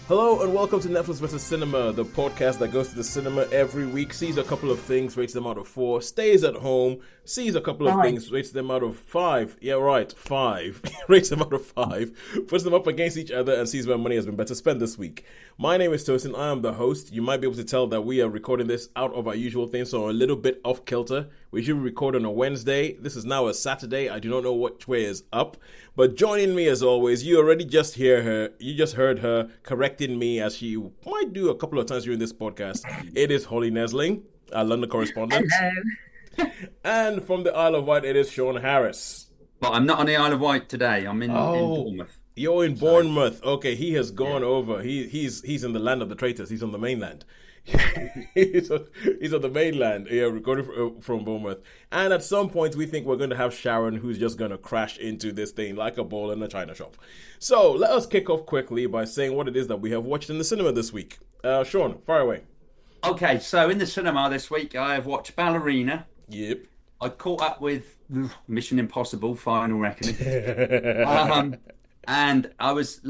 Hello and welcome to Netflix vs. Cinema, the podcast that goes to the cinema every week, sees a couple of things, rates them out of 4, stays at home, sees a couple of things, rates them out of 5. Yeah, right, 5. Rates them out of 5, puts them up against each other and sees where money has been better spent this week. My name is Tosin, I am the host. You might be able to tell that we are recording this out of our usual thing, so a little bit off kilter. We should record on a Wednesday. This is now a Saturday. I do not know which way is up. But joining me as always, you already just heard her correcting me as she might do a couple of times during this podcast. It is Holly Nesling, our London correspondent. Hello. And from the Isle of Wight, it is Shaun Harris. But I'm not on the Isle of Wight today. I'm in Bournemouth. You're in Bournemouth. Okay, he has gone over. He's in the land of the traitors. He's on the mainland. he's on the mainland, recording from Bournemouth. And at some point, we think we're going to have Sharon, who's just going to crash into this thing like a ball in a china shop. So let us kick off quickly by saying what it is that we have watched in the cinema this week. Shaun, fire away. Okay, so in the cinema this week, I have watched Ballerina. Yep. I caught up with Mission Impossible: Final Reckoning. And I was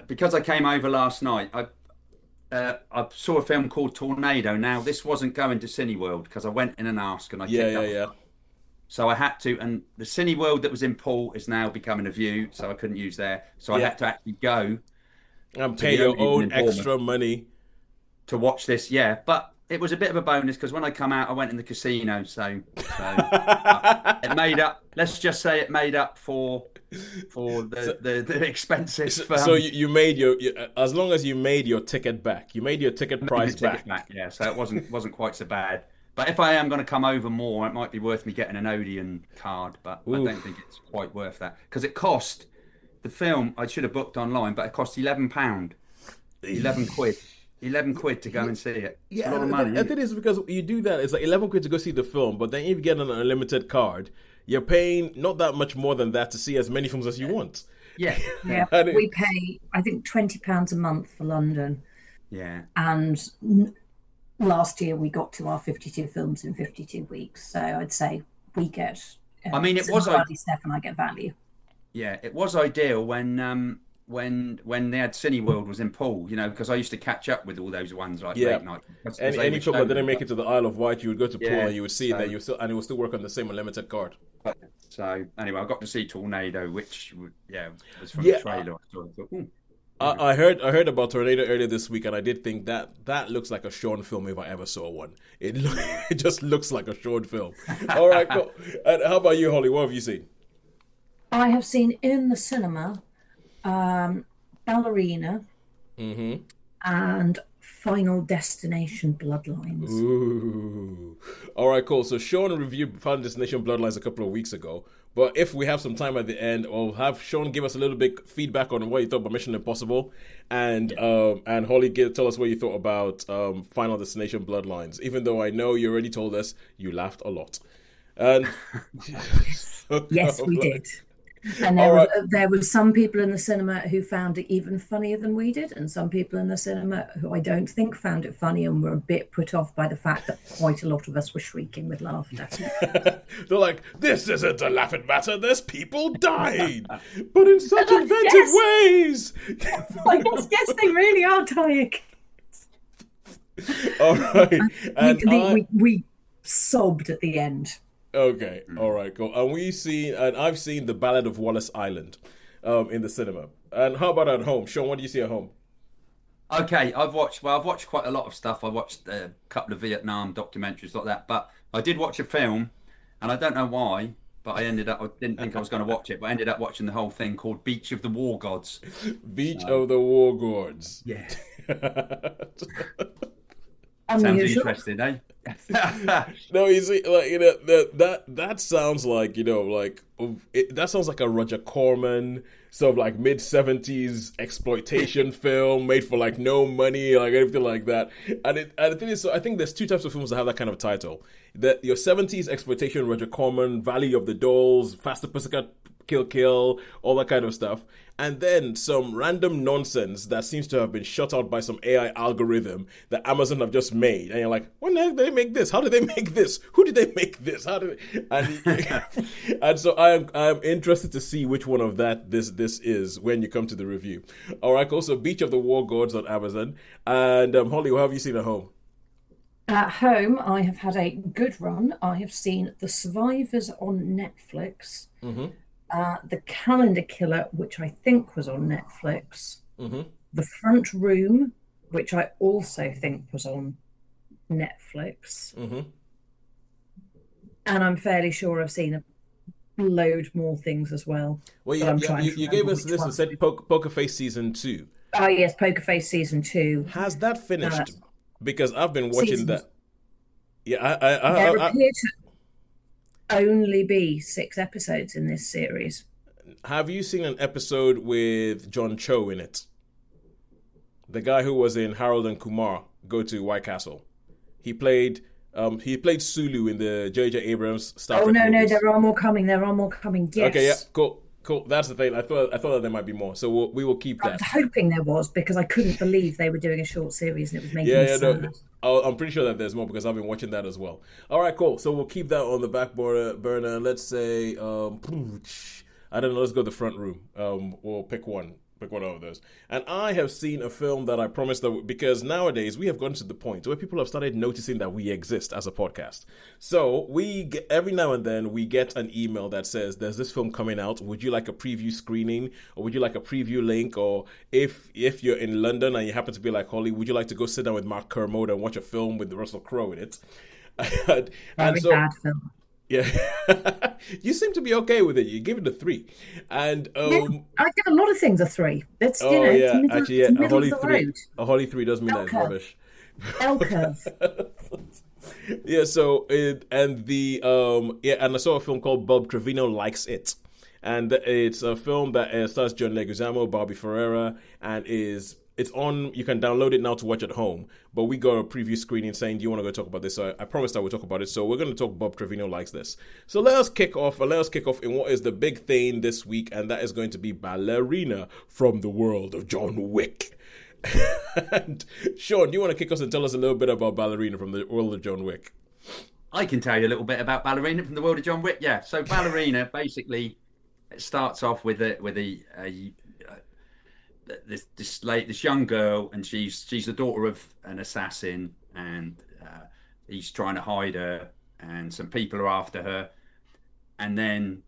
because I came over last night, I saw a film called Tornado. Now, this wasn't going to Cineworld because I went in and asked and I ticked up. So I had to, and the Cineworld that was in Poole is now becoming a View, so I couldn't use there. So I had to actually go and pay your own extra money to watch this. Yeah, but it was a bit of a bonus because when I come out, I went in the casino. So it made up. Let's just say it made up for the expenses. So you made your as long as you made your ticket back, you made your ticket price back. Yeah, so it wasn't quite so bad. But if I am going to come over more, it might be worth me getting an Odeon card. But I don't think it's quite worth that because it cost the film. I should have booked online, but it cost £11, 11 quid. 11 quid to go and see it. It's a lot of money. I think it's because you do that. It's like 11 quid to go see the film, but then if you get an unlimited card, you're paying not that much more than that to see as many films as you want. Yeah. We pay, I think, £20 a month for London. Yeah. And last year we got to our 52 films in 52 weeks. So I'd say we get. It was Steph and I get value. Yeah, it was ideal when they had Cineworld was in Poole, because I used to catch up with all those ones late night. Any film that didn't make it to the Isle of Wight, you would go to Poole and you would see that and it would still work on the same unlimited card. So anyway, I got to see Tornado, which was from the trailer. I heard about Tornado earlier this week, and I did think that looks like a Shaun film if I ever saw one. It just looks like a Shaun film. All right, cool. And how about you, Holly? What have you seen? I have seen in the cinema Ballerina and Final Destination Bloodlines. Ooh. All right, cool. So Shaun reviewed Final Destination Bloodlines a couple of weeks ago. But if we have some time at the end, we'll have Shaun give us a little bit feedback on what you thought about Mission Impossible, and Holly tell us what you thought about Final Destination Bloodlines. Even though I know you already told us you laughed a lot. And yes, we did. And there were some people in the cinema who found it even funnier than we did, and some people in the cinema who I don't think found it funny and were a bit put off by the fact that quite a lot of us were shrieking with laughter. They're like, this isn't a laughing matter, there's people dying, but in such inventive ways. Yes, they really are dying. All right. And we sobbed at the end. Okay, all right, cool. And I've seen the Ballad of Wallis Island in the cinema. And how about at home? Shaun, what do you see at home? Okay, I've watched quite a lot of stuff. I watched a couple of Vietnam documentaries like that, but I did watch a film, and I don't know why, but I didn't think I was going to watch it, but I ended up watching the whole thing called Beach of the War Gods. Beach of the War Gods. Yeah. Sounds interesting, eh? No, you see, that sounds like that sounds like a Roger Corman sort of like mid-70s exploitation film made for like no money, like everything like that. And the thing is, so I think there's two types of films that have that kind of title: that your 70s exploitation, Roger Corman, Valley of the Dolls, Faster Pussycat kill, all that kind of stuff. And then some random nonsense that seems to have been shot out by some AI algorithm that Amazon have just made. And you're like, when the heck did they make this? How did they make this? Who did they make this? How did they... And so I am interested to see which one of that this is when you come to the review. All right, cool. So Beach of the War Gods on Amazon. And Holly, what have you seen at home? At home, I have had a good run. I have seen The Survivors on Netflix. Mm-hmm. The Calendar Killer, which I think was on Netflix. Mm-hmm. The Front Room, which I also think was on Netflix. Mm-hmm. And I'm fairly sure I've seen a load more things as well. Well, you gave us this and said Poker Face Season 2. Oh, yes, Poker Face Season 2. Has that finished? Because I've been watching that. Yeah, there appear to only be 6 episodes in this series. Have you seen an episode with John Cho in it? The guy who was in Harold and Kumar Go to White Castle. He played Sulu in the J.J. Abrams Star Trek movies. No, there are more coming. Yes. Okay, yeah, cool. That's the thing. I thought that there might be more, so we will keep that. I was hoping there was, because I couldn't believe they were doing a short series and it was making me sad. No, I'm pretty sure that there's more because I've been watching that as well. All right, cool. So we'll keep that on the back burner. Let's say, I don't know. Let's go to the Front Room. We'll pick one of those. And I have seen a film that I promised that, because nowadays we have gotten to the point where people have started noticing that we exist as a podcast. So every now and then we get an email that says, there's this film coming out. Would you like a preview screening, or would you like a preview link? Or if you're in London and you happen to be like Holly, would you like to go sit down with Mark Kermode and watch a film with Russell Crowe in it? Bad film. Yeah, you seem to be okay with it. You give it a 3, and I give a lot of things a 3. That's a Holly 3 does mean that it's rubbish. L curve. Yeah. So and I saw a film called Bob Trevino Likes It, and it's a film that stars John Leguizamo, Bobby Ferreira, and it's on. You can download it now to watch at home. But we got a preview screening saying, do you want to go talk about this? So I promised I would talk about it. So we're going to talk Bob Trevino Likes This. So let us kick off in what is the big thing this week, and that is going to be Ballerina from the world of John Wick. And Shaun, do you want to kick us and tell us a little bit about Ballerina from the world of John Wick? I can tell you a little bit about Ballerina from the world of John Wick. Yeah. So Ballerina basically, it starts off with this young girl, and she's the daughter of an assassin, and he's trying to hide her, and some people are after her, and then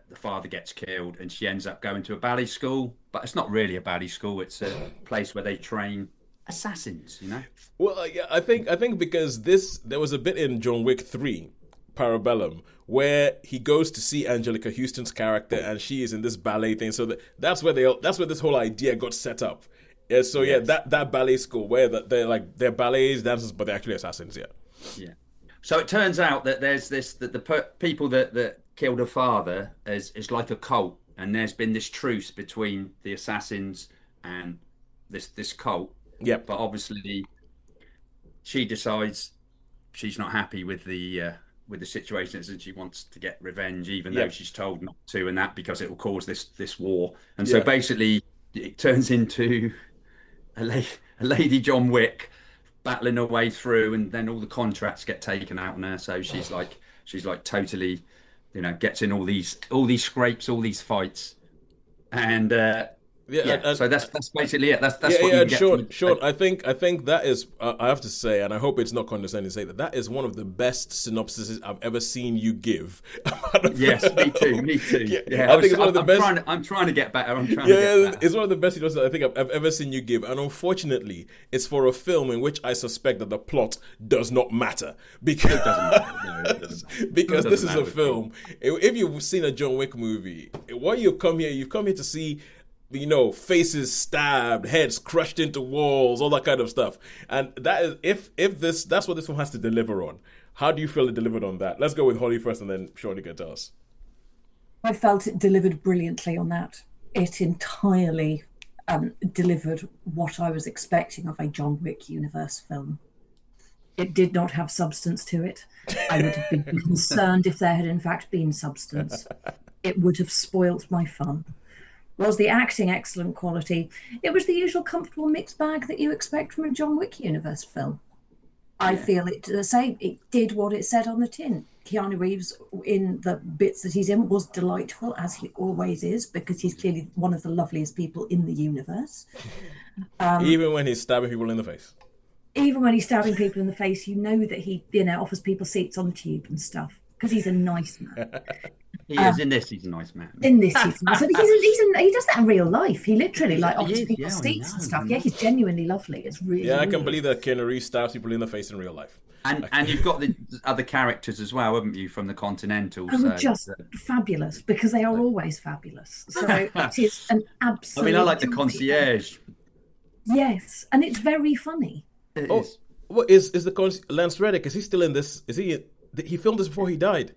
the father gets killed, and she ends up going to a ballet school, but it's not really a ballet school. It's a place where they train assassins, you know. Well, yeah, I think because there was a bit in John Wick 3 Parabellum where he goes to see Angelica Houston's character, and she is in this ballet thing. So that's where this whole idea got set up. Yeah. So yes. that ballet school where they're ballets dancers, but they're actually assassins. Yeah. Yeah. So it turns out that there's the people that killed her father is like a cult, and there's been this truce between the assassins and this cult. Yeah. But obviously, she decides she's not happy with the situation, and she wants to get revenge, even though she's told not to, and that because it will cause this war. And so basically, it turns into a lady John Wick battling her way through, and then all the contracts get taken out on her. So she's like totally, gets in all these scrapes, all these fights, and so that's basically it. That's what you get. Shaun, I think that is. I have to say, and I hope it's not condescending to say that is one of the best synopses I've ever seen you give. Yes, me too. Yeah, I think it's one of the best. I'm trying to get better. It's one of the best synopses I think I've ever seen you give, and unfortunately, it's for a film in which I suspect that the plot does not matter because it doesn't matter. No, it doesn't matter. Because this is a film. If you've seen a John Wick movie, what you've come here to see. Faces stabbed, heads crushed into walls, all that kind of stuff. And that is that's what this film has to deliver on. How do you feel it delivered on that? Let's go with Holly first, and then Shaun, you can tell us. I felt it delivered brilliantly on that. It entirely delivered what I was expecting of a John Wick universe film. It did not have substance to it. I would have been concerned if there had in fact been substance. it would have spoilt my fun. Was the acting excellent quality? It was the usual comfortable mixed bag that you expect from a John Wick universe film. I feel it to say it did what it said on the tin. Keanu Reeves, in the bits that he's in, was delightful, as he always is, because he's clearly one of the loveliest people in the universe. Even when he's stabbing people in the face. Even when he's stabbing people in the face, you know that he, offers people seats on the tube and stuff, because he's a nice man. He is in this. He's a nice man. In this, he's nice. He does that in real life. He literally offers people seats and stuff. Yeah, he's genuinely lovely. It's really. Yeah, I can believe that Keanu Reeves stabs people in the face in real life. And you've got the other characters as well, haven't you, from the Continental? So just fabulous, because they are always fabulous. So it is an absolute. I mean, I like the concierge. Yes, and it's very funny. It is. What is the Lance Reddick? Is he still in this? He filmed this before he died?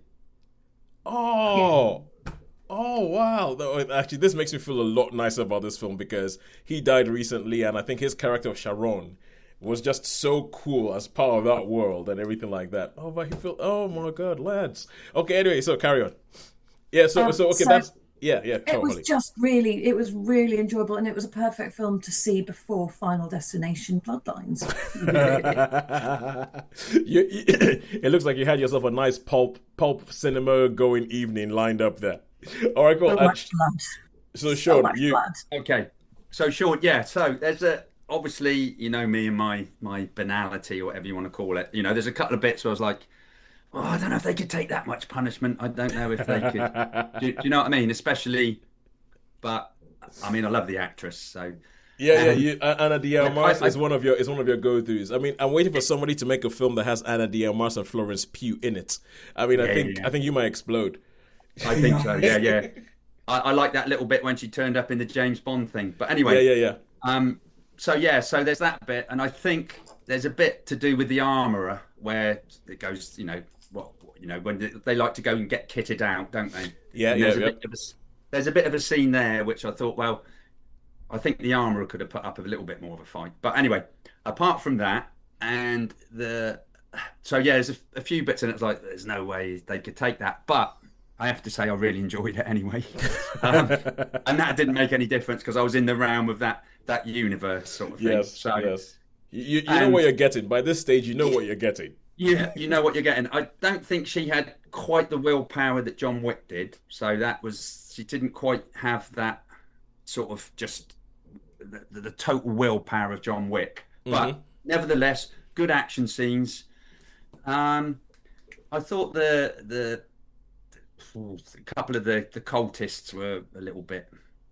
Oh. Yeah. Oh, wow. Actually, this makes me feel a lot nicer about this film because he died recently, and I think his character of Sharon was just so cool as part of that world and everything like that. Oh, but oh my God, Lance. Okay, anyway, so carry on. Yeah, that's... Yeah. It was really enjoyable, and it was a perfect film to see before Final Destination Bloodlines. It looks like you had yourself a nice pulp cinema going evening lined up there. All right, cool. So much blood. So Shaun, blood. Okay. So Shaun, so there's obviously, you know me and my banality or whatever you want to call it. You know, there's a couple of bits where I was like, oh, I don't know if they could take that much punishment. I don't know if they could. Do you know what I mean? Especially, but I mean, I love the actress. So Anna de Armas is one of your go-tos. I mean, I'm waiting for somebody to make a film that has Anna de Armas and Florence Pugh in it. I mean, I think you might explode. I think so. Yeah. I like that little bit when she turned up in the James Bond thing. But anyway, yeah. So there's that bit, and I think there's a bit to do with the armourer where it goes, when they like to go and get kitted out, don't they? Yeah. There's a bit of a scene there which I thought, well, I think the armourer could have put up a little bit more of a fight. But anyway, apart from that, there's a few bits in it. It's like there's no way they could take that, but I have to say I really enjoyed it anyway, and that didn't make any difference because I was in the realm of that universe sort of thing. Yes. You know what you're getting by this stage. You know what you're getting. Yeah, you know what you're getting. I don't think she had quite the willpower that John Wick did. So she didn't quite have that sort of just the total willpower of John Wick. But nevertheless, good action scenes. I thought the a couple of the cultists were a little bit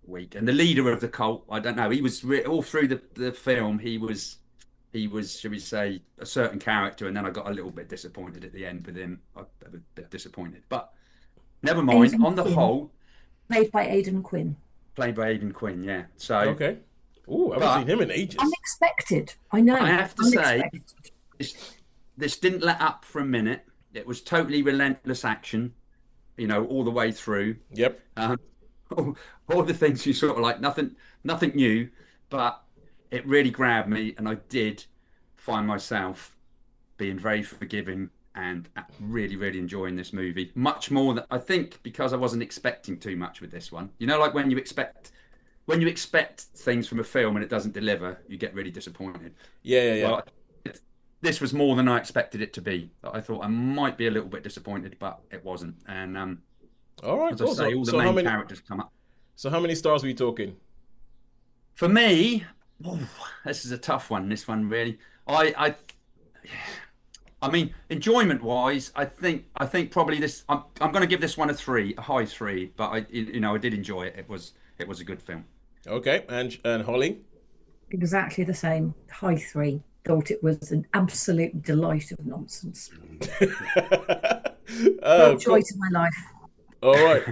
weak, and the leader of the cult, I don't know. He was all through the film. He was, shall we say, a certain character, and then I got a little bit disappointed at the end with him. I was a bit disappointed, but never mind. Aidan on the Quinn. whole, Played by Aidan Quinn, yeah. So okay. Oh, I haven't seen him in ages. Unexpected. I know. I have to say, this didn't let up for a minute. It was totally relentless action, all the way through. Yep. All the things you sort of like, nothing new, but it really grabbed me, and I did find myself being very forgiving and really, really enjoying this movie. Much more than I think, because I wasn't expecting too much with this one. Like when you expect things from a film and it doesn't deliver, you get really disappointed. Yeah. Well, this was more than I expected it to be. I thought I might be a little bit disappointed, but it wasn't. And all right, as I say, all the main characters come up. So how many stars were you talking? For me, this is a tough one. This one really, I mean, enjoyment-wise, I think probably this. I'm going to give this one a high 3. But I did enjoy it. It was a good film. Okay, and Holly? Exactly the same. High 3. Thought it was an absolute delight of nonsense. Joy to my life. All right.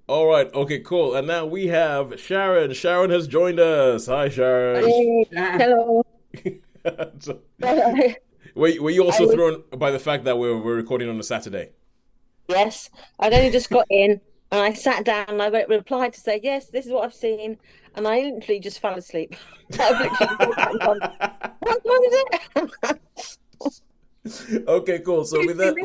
All right. Okay, cool. And now we have Sharon. Sharon has joined us. Hi, Sharon. Hey, hello. Were you also thrown by the fact that we're recording on a Saturday? Yes. I'd only just got in and I sat down and I replied to say, yes, this is what I've seen. And I literally just fell asleep. I've literally gone, what is it? Okay, cool. So with that,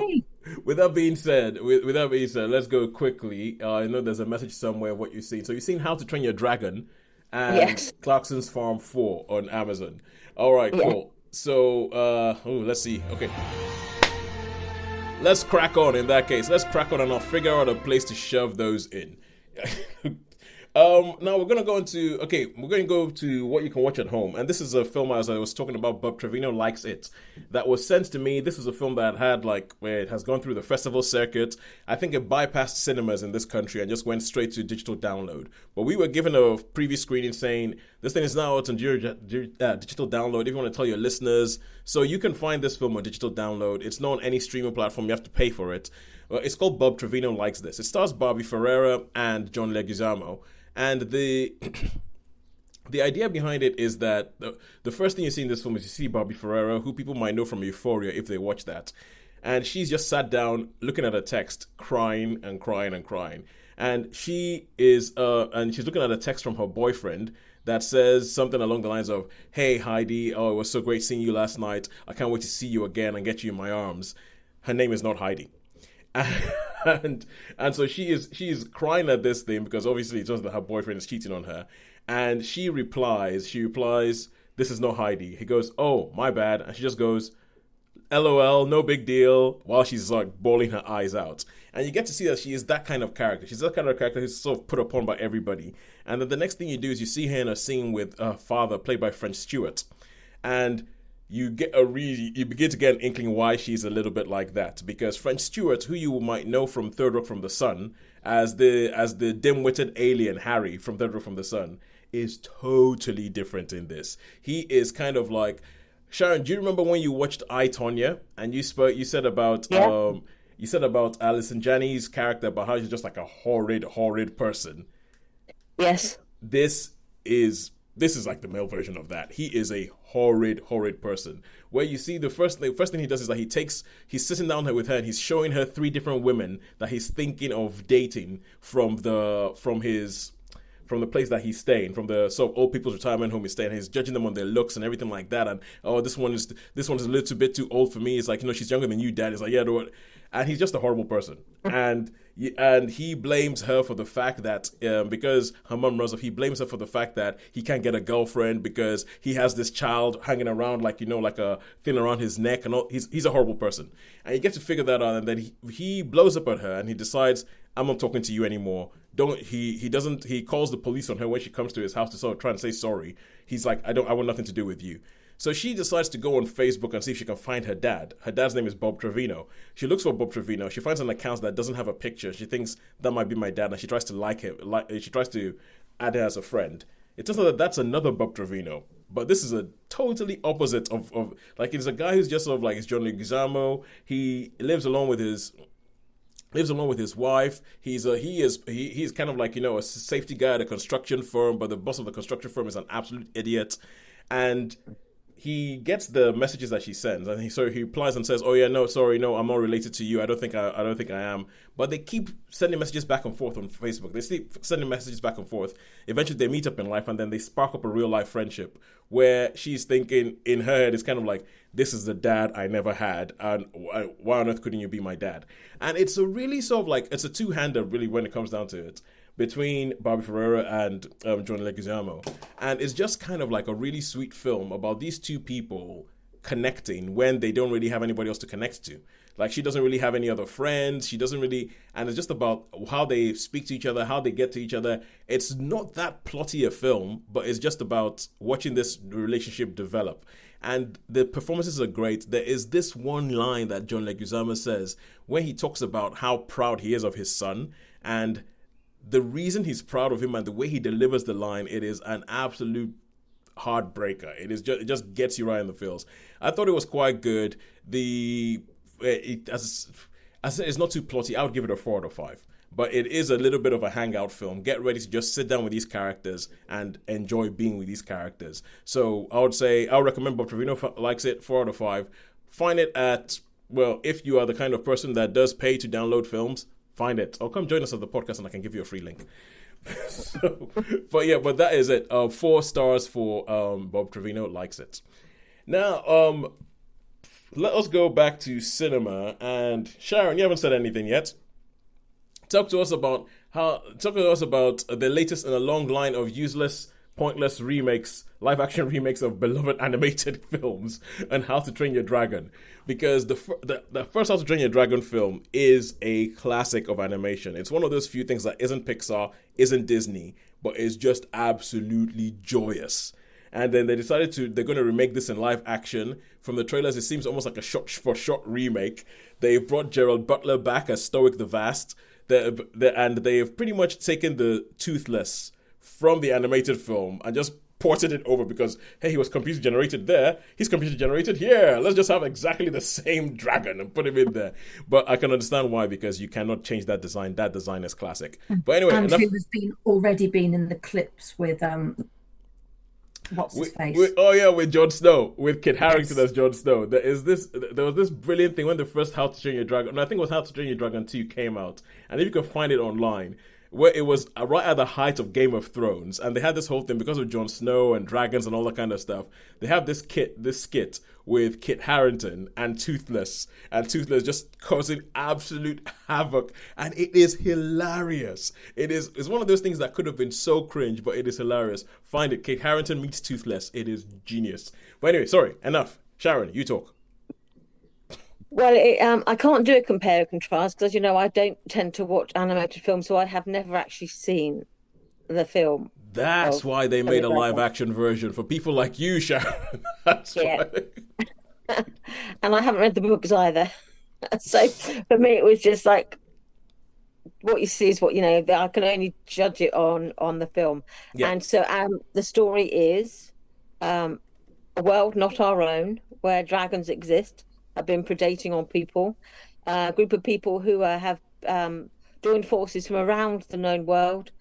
with that being said, let's go quickly. I know there's a message somewhere of what you've seen. So you've seen How to Train Your Dragon and Yes. Clarkson's Farm 4 on Amazon. All right, Yeah. cool. So, let's see. Okay. Let's crack on in that case. Let's crack on and I'll figure out a place to shove those in. Now we're going to go to what you can watch at home. And this is a film, as I was talking about, Bob Trevino Likes It, that was sent to me. This is a film that where it has gone through the festival circuit. I think it bypassed cinemas in this country and just went straight to digital download. But we were given a preview screening saying, this thing is now out on digital download, if you want to tell your listeners. So you can find this film on digital download. It's not on any streaming platform. You have to pay for it. It's called Bob Trevino Likes This. It stars Bobby Ferreira and John Leguizamo. And the idea behind it is that the first thing you see in this film is you see Bobby Ferreira, who people might know from Euphoria if they watch that. And she's just sat down looking at a text, crying and crying and crying. And she's looking at a text from her boyfriend that says something along the lines of, "Hey Heidi, oh, it was so great seeing you last night. I can't wait to see you again and get you in my arms." Her name is not Heidi. And so she's crying at this thing because obviously it's just that her boyfriend is cheating on her. And she replies, "This is not Heidi." He goes, "Oh, my bad." And she just goes, "LOL, no big deal," while she's like bawling her eyes out. And you get to see that she is that kind of character. She's that kind of character who's sort of put upon by everybody. And then the next thing you do is you see her in a scene with her father, played by French Stewart. And you begin to get an inkling why she's a little bit like that, because French Stewart, who you might know from Third Rock from the Sun as the dim-witted alien Harry from Third Rock from the Sun, is totally different in this. He is kind of like, Sharon, do you remember when you watched I, Tonya, and you said about Alison Janney's character, about how she's just like a horrid person? Yes. This is like the male version of that. He is a horrid person. Where you see the first thing he does is that he's sitting down with her and he's showing her 3 different women that he's thinking of dating from the place that he's staying, from the sort of old people's retirement home he's staying. He's judging them on their looks and everything like that. And this one is a little bit too old for me. It's like, she's younger than you, Dad. It's like, yeah, and he's just a horrible person. And he blames her for the fact that because her mom runs off, he blames her for the fact that he can't get a girlfriend because he has this child hanging around like a thing around his neck and all. He's a horrible person. And you get to figure that out, and then he blows up at her and he decides, "I'm not talking to you anymore." He calls the police on her when she comes to his house to sort of try and say sorry. He's like, I want nothing to do with you. So she decides to go on Facebook and see if she can find her dad. Her dad's name is Bob Trevino. She looks for Bob Trevino. She finds an account that doesn't have a picture. She thinks that might be my dad, and she tries to like him. She tries to add him as a friend. It turns out that that's another Bob Trevino. But this is a totally opposite of like, it's a guy who's just sort of like, it's John Leguizamo. He lives along with his wife. He's kind of like, a safety guy at a construction firm, but the boss of the construction firm is an absolute idiot. And he gets the messages that she sends, and he replies and says, "Oh yeah, no, sorry, no, I'm not related to you. I don't think I am." But they keep sending messages back and forth on Facebook. They keep sending messages back and forth. Eventually, they meet up in life, and then they spark up a real life friendship where she's thinking in her head, it's kind of like, "This is the dad I never had, and why on earth couldn't you be my dad?" And it's a really sort of like, it's a two-hander really when it comes down to it, between Bobby Ferreira and John Leguizamo. And it's just kind of like a really sweet film about these two people connecting when they don't really have anybody else to connect to. Like, she doesn't really have any other friends. And it's just about how they speak to each other, how they get to each other. It's not that plotty a film, but it's just about watching this relationship develop. And the performances are great. There is this one line that John Leguizamo says when he talks about how proud he is of his son, and the reason he's proud of him and the way he delivers the line, it is an absolute heartbreaker. It just gets you right in the feels. I thought it was quite good. As I said, it's not too plotty. I would give it a 4 out of 5. But it is a little bit of a hangout film. Get ready to just sit down with these characters and enjoy being with these characters. So I would say, I would recommend Bob Trevino Likes It, 4 out of 5. Find it at, well, if you are the kind of person that does pay to download films, find it. Or come join us at the podcast and I can give you a free link. But that is it. 4 stars for Bob Trevino Likes It. Now, let us go back to cinema. And Sharon, you haven't said anything yet. Talk to us about the latest in a long line of useless, pointless remakes, live-action remakes of beloved animated films, and How to Train Your Dragon. Because the first How to Train Your Dragon film is a classic of animation. It's one of those few things that isn't Pixar, isn't Disney, but is just absolutely joyous. And then they're going to remake this in live action. From the trailers, it seems almost like a shot-for-shot remake. They've brought Gerald Butler back as Stoic the Vast. And they have pretty much taken the Toothless from the animated film and just ported it over because, hey, he was computer generated there, he's computer generated here. Let's just have exactly the same dragon and put him in there. But I can understand why, because you cannot change that design. That design is classic. But anyway, and who has already been in the clips with what's his face? With Jon Snow, with Kit Harington as Jon Snow. There was this brilliant thing when the first How to Train Your Dragon, and I think it was How to Train Your Dragon 2 came out, and if you can find it online, where it was right at the height of Game of Thrones, and they had this whole thing because of Jon Snow and dragons and all that kind of stuff. They have this skit with Kit Harington and Toothless just causing absolute havoc, and it is hilarious. It's one of those things that could have been so cringe, but it is hilarious. Find it, Kit Harington meets Toothless. It is genius. But anyway, sorry, enough. Sharon, you talk. Well, I can't do a compare and contrast because, I don't tend to watch animated films, so I have never actually seen the film. That's why they made a live-action version for people like you, Sharon. That's why. And I haven't read the books either. So for me, it was just like, what you see is what, I can only judge it on the film. Yeah. And so the story is a world not our own, where dragons exist, have been predating on people. A group of people who have joined forces from around the known world,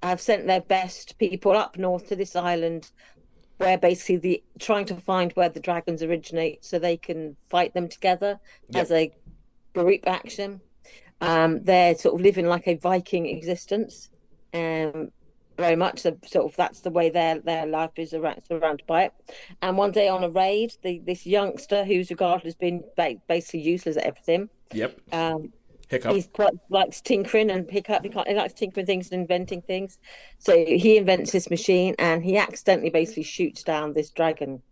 have sent their best people up north to this island, where basically trying to find where the dragons originate so they can fight them together as a group action. They're sort of living like a Viking existence, very much. So sort of that's the way their life is surrounded by it. And one day on a raid, this youngster who's regarded as being basically useless at everything. Yep. Hiccup. He quite likes tinkering and Hiccup. He likes tinkering things and inventing things. So he invents this machine and he accidentally basically shoots down this dragon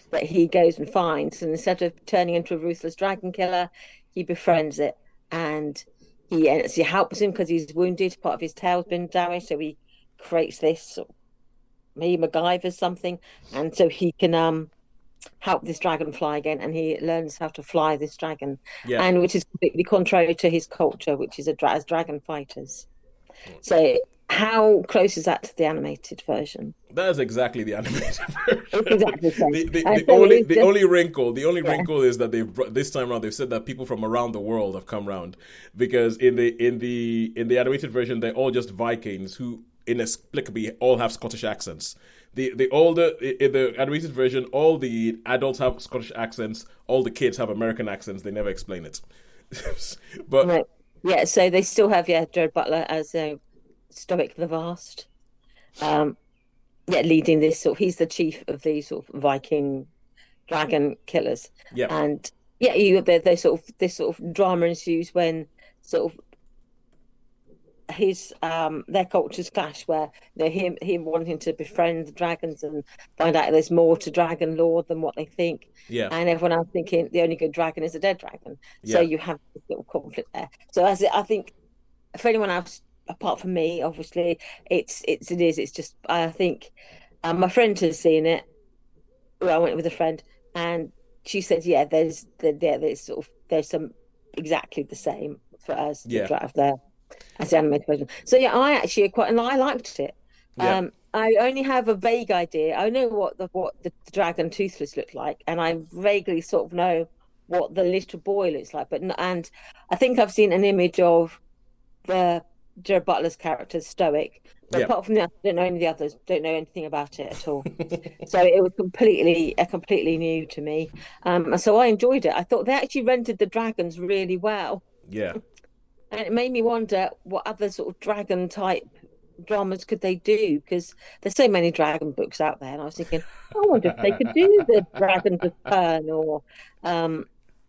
that he goes and finds. And instead of turning into a ruthless dragon killer, he befriends it. And he helps him because he's wounded. Part of his tail's been damaged. So he creates this, maybe MacGyver something. And so he can help this dragon fly again, and he learns how to fly this dragon, and which is completely contrary to his culture, which is as dragon fighters. So how close is that to the animated version? That is exactly the animated version. It's exactly the same. The only wrinkle is that this time around they've said that people from around the world have come round, because in the animated version they're all just Vikings who inexplicably all have Scottish accents. In the animated version, all the adults have Scottish accents, all the kids have American accents. They never explain it. But right. Yeah, so they still have Gerard Butler as Stoic the Vast. Leading this he's the chief of these sort of Viking dragon killers. Yeah. And this sort of drama ensues when sort of their cultures clash, where him wanting to befriend the dragons and find out there's more to dragon lore than what they think, and everyone else thinking the only good dragon is a dead dragon. So you have this little conflict there. So I think for anyone else apart from me, obviously it's just I think my friend has seen it. Well, I went with a friend and she said there's some exactly the same for us to drive there as the animated version. So I actually I liked it. I only have a vague idea. I know what the dragon Toothless looked like, and I vaguely sort of know what the little boy looks like. And I think I've seen an image of the Gerard Butler's character Stoic. But apart from that, I don't know any of the others. Don't know anything about it at all. So it was completely new to me. So I enjoyed it. I thought they actually rendered the dragons really well. Yeah. And it made me wonder what other sort of dragon type dramas could they do, because there's so many dragon books out there, and I was thinking, I wonder if they could do the Dragons of Fern or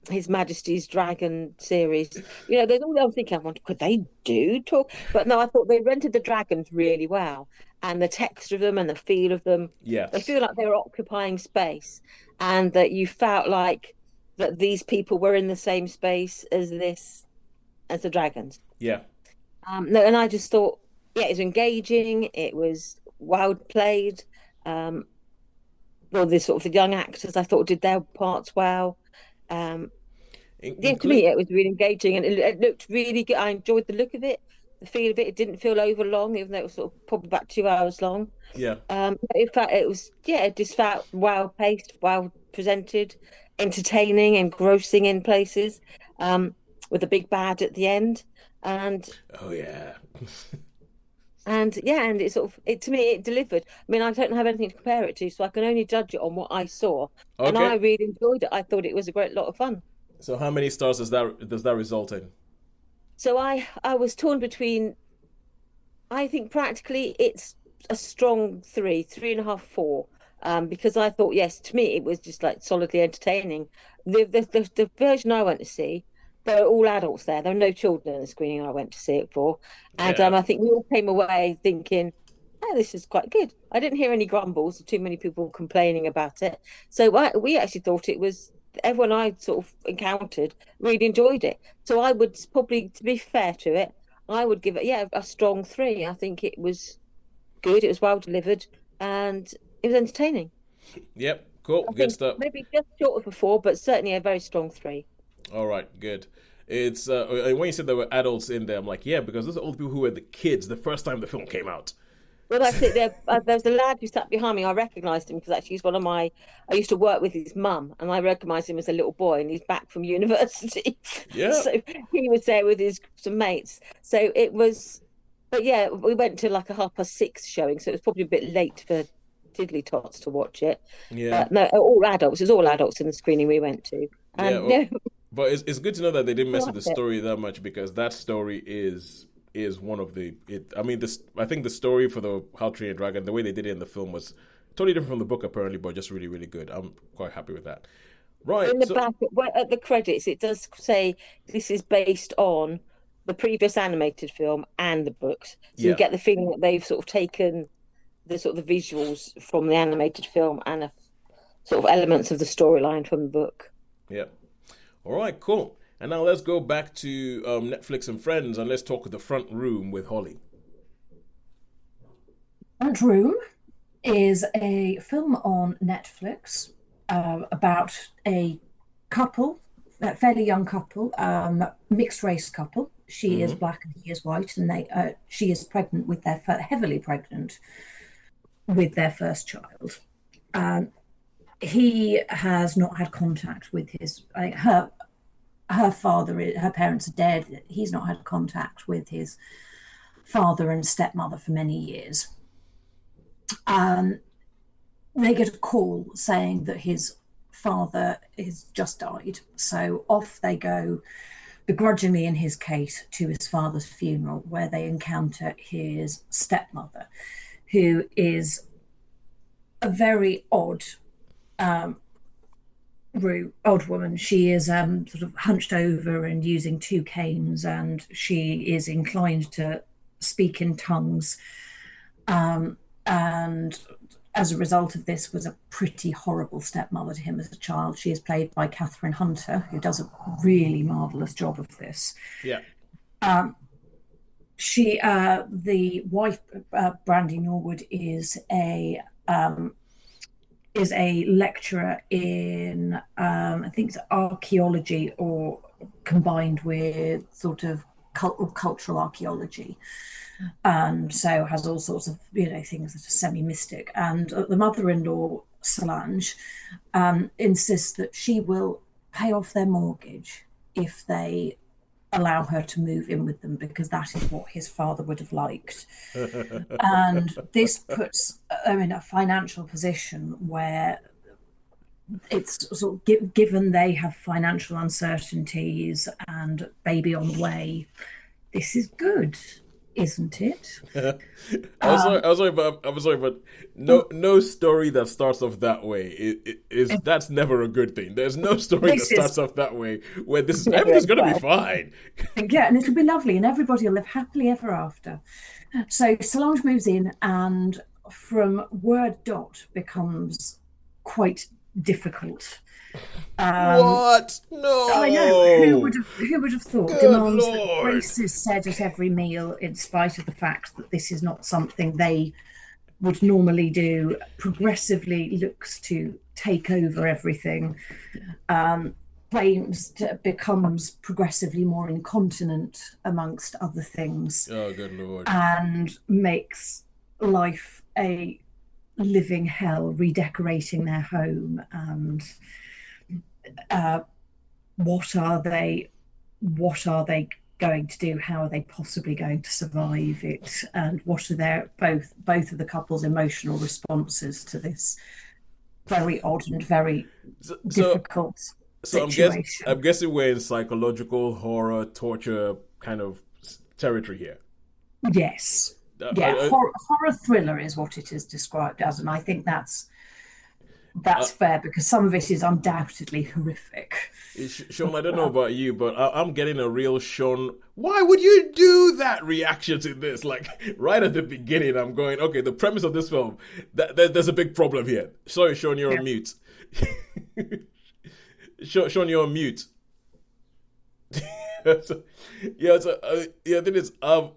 His Majesty's Dragon series. You know, there's all I'm thinking, I wonder, could they do talk? But no, I thought they rendered the dragons really well, and the texture of them and the feel of them. Yes. They feel like they were occupying space, and that you felt like that these people were in the same space as the dragons. Yeah. No, and I just thought, yeah, it was engaging. It was well played. Well, the sort of the young actors, I thought, did their parts well. Yeah, to me, it was really engaging, and it looked really good. I enjoyed the look of it, the feel of it. It didn't feel over long, even though it was sort of probably about 2 hours long. Yeah. In fact, it just felt well paced, well presented, entertaining, engrossing in places, with a big bad at the end. And oh yeah. and it sort of to me it delivered. I mean, I don't have anything to compare it to, so I can only judge it on what I saw. Okay. And I really enjoyed it. I thought it was a great lot of fun. So how many stars does that result in? So I was torn between, I think practically it's a strong 3.5, 4. Because I thought, yes, to me it was just like solidly entertaining. The version I went to see, there were all adults there. There were no children in the screening I went to see it for. And yeah. I think we all came away thinking, oh, this is quite good. I didn't hear any grumbles or too many people complaining about it. So we actually thought it was, everyone I sort of encountered really enjoyed it. So I would probably, to be fair to it, I would give it, a strong 3. I think it was good. It was well delivered and it was entertaining. Yep, cool, good stuff. Maybe just short of a 4, but certainly a very strong 3. All right, good. It's when you said there were adults in there, I'm like, yeah, because those are all the people who were the kids the first time the film came out. Well, that's it. There's a lad who sat behind me. I recognised him because actually he's one of I used to work with his mum, and I recognised him as a little boy, and he's back from university. Yeah. So he was there with some mates. So it was, but yeah, we went to like a 6:30 showing, so it was probably a bit late for Tiddly Tots to watch it. Yeah. No, all adults. It was all adults in the screening we went to. And, yeah. But it's good to know that they didn't mess with the story that much, because that story is one of the. I think the story for the How to Train Your Dragon, the way they did it in the film was totally different from the book apparently, but just really, really good. I'm quite happy with that. Right. In the back at the credits, it does say this is based on the previous animated film and the books. So you get the feeling that they've sort of taken the sort of the visuals from the animated film and sort of elements of the storyline from the book. Yeah. All right, cool. And now let's go back to Netflix and Friends, and let's talk The Front Room with Holly. Front Room is a film on Netflix about a couple, a fairly young couple, mixed race couple. She is black and he is white, and she is pregnant with heavily pregnant with their first child. He has not had contact with her father. Her parents are dead. He's not had contact with his father and stepmother for many years. They get a call saying that his father has just died. So off they go, begrudgingly in his case, to his father's funeral, where they encounter his stepmother, who is a very odd woman. She is sort of hunched over and using 2 canes, and she is inclined to speak in tongues. And as a result of this, was a pretty horrible stepmother to him as a child. She is played by Catherine Hunter, who does a really marvelous job of this. Yeah. The wife, Brandy Norwood, is a lecturer in I think it's archaeology, or combined with sort of cultural archaeology, and so has all sorts of things that are semi-mystic. And the mother-in-law, Solange, insists that she will pay off their mortgage if they allow her to move in with them, because that is what his father would have liked. And this puts them in a financial position where it's sort of given they have financial uncertainties and baby on the way, this is good. isn't it? I'm sorry, but no story that starts off that way that's never a good thing. There's no story that starts off that way where everything's going to be fine. Yeah, and it'll be lovely, and everybody will live happily ever after. So Solange moves in, and from word dot becomes quite difficult. What? No. I know. Who would have thought? Good Demands Lord. that grace is said at every meal, in spite of the fact that this is not something they would normally do. Progressively looks to take over everything. Becomes progressively more incontinent, amongst other things. Oh, good Lord. And makes life a living hell, redecorating their home. And what are they going to do? How are they possibly going to survive it? And what are both of the couple's emotional responses to this very odd and very difficult situation? I'm guessing we're in psychological horror, torture kind of territory here. Yes. Horror thriller is what it is described as, and I think that's fair, because some of it is undoubtedly horrific. Shaun, I don't know about you, but I'm getting a real Shaun, why would you do that reaction to this? Like, right at the beginning, I'm going, okay, the premise of this film, there's a big problem here. Sorry, Shaun, you're on mute. Shaun, you're on mute. The thing is, I'm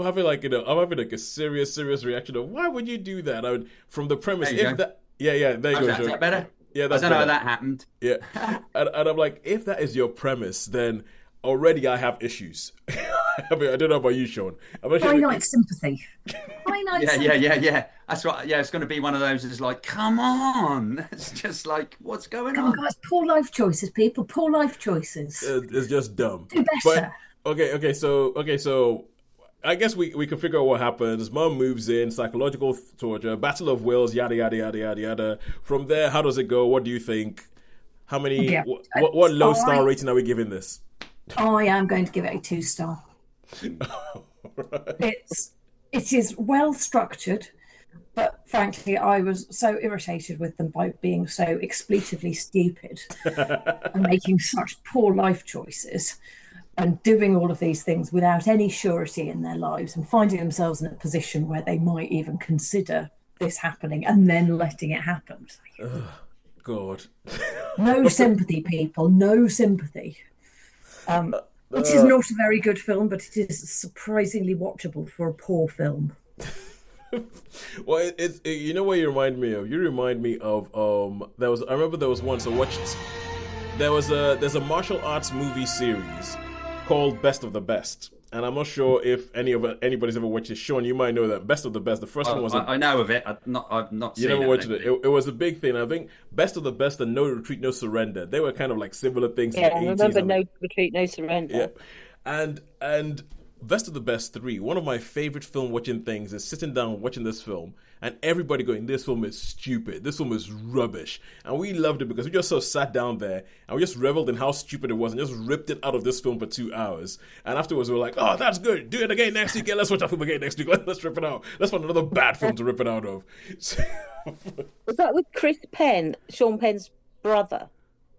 having a serious reaction of why would you do that? From the premise, there you go. Is that better? Yeah, that's I don't know better. how that happened. Yeah, and I'm like, if that is your premise, then already I have issues. I mean, I don't know about you, Shaun. Finite sympathy. Yeah. That's right. Yeah, it's going to be one of those. It's like, come on. It's just like, what's going on? Guys, poor life choices, people. Poor life choices. It's just dumb. Do better. But okay. So I guess we can figure out what happens. Mom moves in, psychological torture, Battle of Wills, yada yada yada yada yada. From there, how does it go? What do you think? How many? Yeah. What low star rating are we giving this? I am going to give it a 2-star. Right. It is well structured, but frankly, I was so irritated with them by being so expletively stupid and making such poor life choices and doing all of these things without any surety in their lives and finding themselves in a position where they might even consider this happening and then letting it happen. God. No sympathy, people. No sympathy. It is not a very good film, but it is surprisingly watchable for a poor film. Well, you know what you remind me of? You remind me of I remember there was one. So there's a martial arts movie series called Best of the Best, and I'm not sure if anybody's ever watched it. Shaun, you might know that Best of the Best. The first one was I know of it. I've not seen it. You never watched it. It was a big thing. I think Best of the Best and No Retreat, No Surrender. They were kind of like similar things. Yeah, I remember No Retreat, No Surrender. Yeah, and Best of the Best 3. One of my favorite film watching things is sitting down watching this film and everybody going, this film is stupid. This film is rubbish. And we loved it because we just sat down there and we just reveled in how stupid it was and just ripped it out of this film for 2 hours. And afterwards we were like, oh, that's good. Do it again next week. Yeah, let's watch that film again next week. Let's rip it out. Let's find another bad film to rip it out of. Was that with Chris Penn, Sean Penn's brother?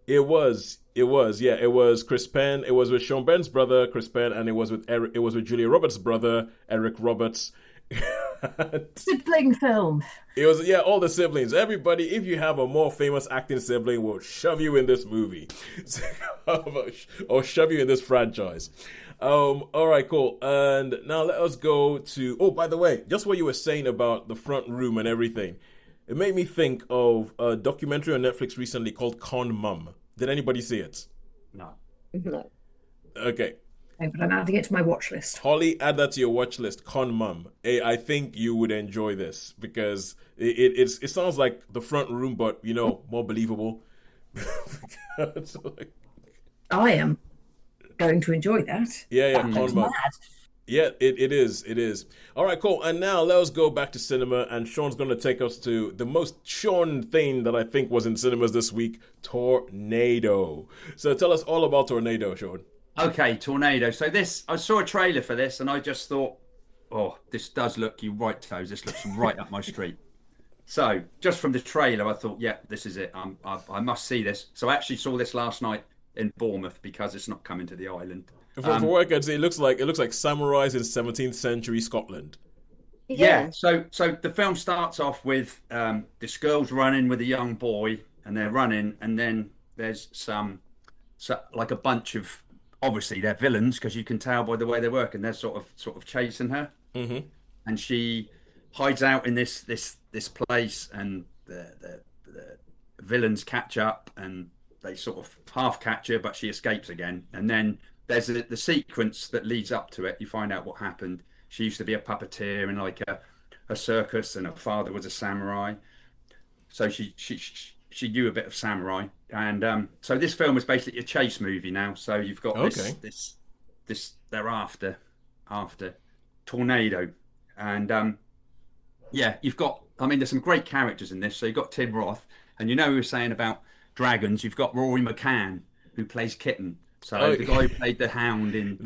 It was, yeah. It was Chris Penn. It was with Sean Penn's brother, Chris Penn, and it was with Julia Roberts' brother, Eric Roberts. Sibling film. It was, yeah, all the siblings. Everybody, if you have a more famous acting sibling, will shove you in this movie. Or shove you in this franchise. All right, cool. And now let us go to, oh, by the way, just what you were saying about the front room and everything. It made me think of a documentary on Netflix recently called Con Mum. Did anybody see it? No. Okay. But I'm adding it to my watch list. Holly, add that to your watch list. Con Mum. I think you would enjoy this because it sounds like the front room, but more believable. I am going to enjoy that. Yeah, Con Mum. Yeah, it is. All right, cool. And now let's go back to cinema, and Shaun's going to take us to the most Shaun thing that I think was in cinemas this week, Tornado. So tell us all about Tornado, Shaun. Okay, Tornado. So I saw a trailer for this, and I just thought, oh, this does look, you right, Toes. This looks right up my street. So just from the trailer, I thought, yeah, this is it. I must see this. So I actually saw this last night in Bournemouth because it's not coming to the island. For what I can see, it looks like samurais in 17th century Scotland. Yeah. So the film starts off with this girl's running with a young boy, and they're running, and then there's like a bunch of, obviously they're villains because you can tell by the way they work, and they're sort of chasing her, and she hides out in this place, and the villains catch up, and they sort of half catch her, but she escapes again, and then there's the sequence that leads up to it. You find out what happened. She used to be a puppeteer in like a circus, and her father was a samurai. So she knew a bit of samurai, and so this film is basically a chase movie now. So you've got this they're after Tornado, and you've got. I mean, there's some great characters in this. So you've got Tim Roth, and we were saying about dragons. You've got Rory McCann, who plays Kitten. So the guy who played the Hound in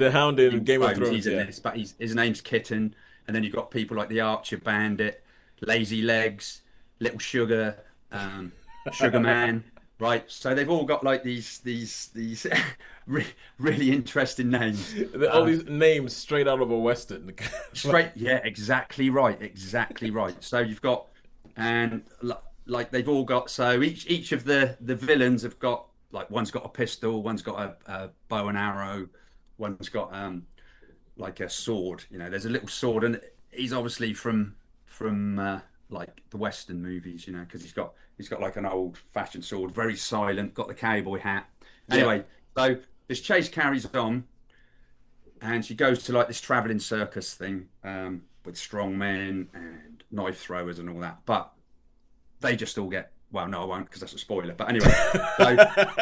Game of Thrones, he's in this, but his name's Kitten. And then you've got people like the Archer Bandit, Lazy Legs, Little Sugar, Sugar Man, right? So they've all got like these really interesting names. All these names straight out of a western. Yeah, exactly right. So you've got, and like they've all got. So each of the villains have got. Like one's got a pistol, one's got a bow and arrow, one's got like a sword. There's a little sword, and he's obviously from like the Western movies, because he's got like an old-fashioned sword, very silent, got the cowboy hat. Anyway, so this chase carries on, and she goes to like this traveling circus thing with strong men and knife throwers and all that, but they just all get. Well, no, I won't because that's a spoiler. But anyway, so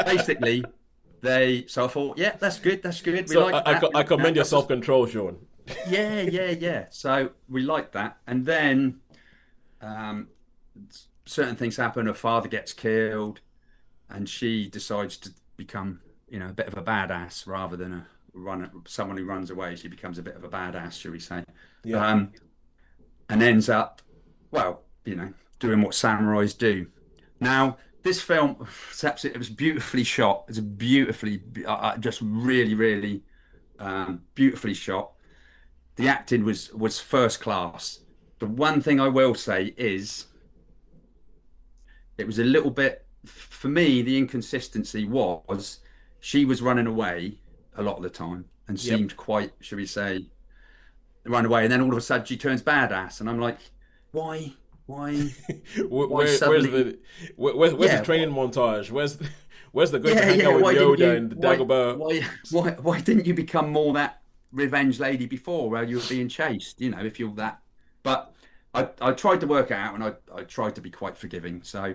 basically, So I thought, yeah, that's good. We like that. I commend your self-control, Shaun. Yeah. So we like that, and then certain things happen. Her father gets killed, and she decides to become, a bit of a badass rather than someone who runs away. She becomes a bit of a badass, shall we say? Yeah. And ends up, doing what samurais do. Now, this film, it was beautifully shot. It's just really, really beautifully shot. The acting was first class. The one thing I will say is, it was a little bit, for me, the inconsistency was she was running away a lot of the time and seemed quite, should we say, run away, and then all of a sudden she turns badass, and I'm like, why? Where's the training montage? Where's the going to hang out with Yoda and Dagobah? Why didn't you become more that revenge lady before, where you were being chased? If you're that. But I tried to work it out, and I tried to be quite forgiving. So,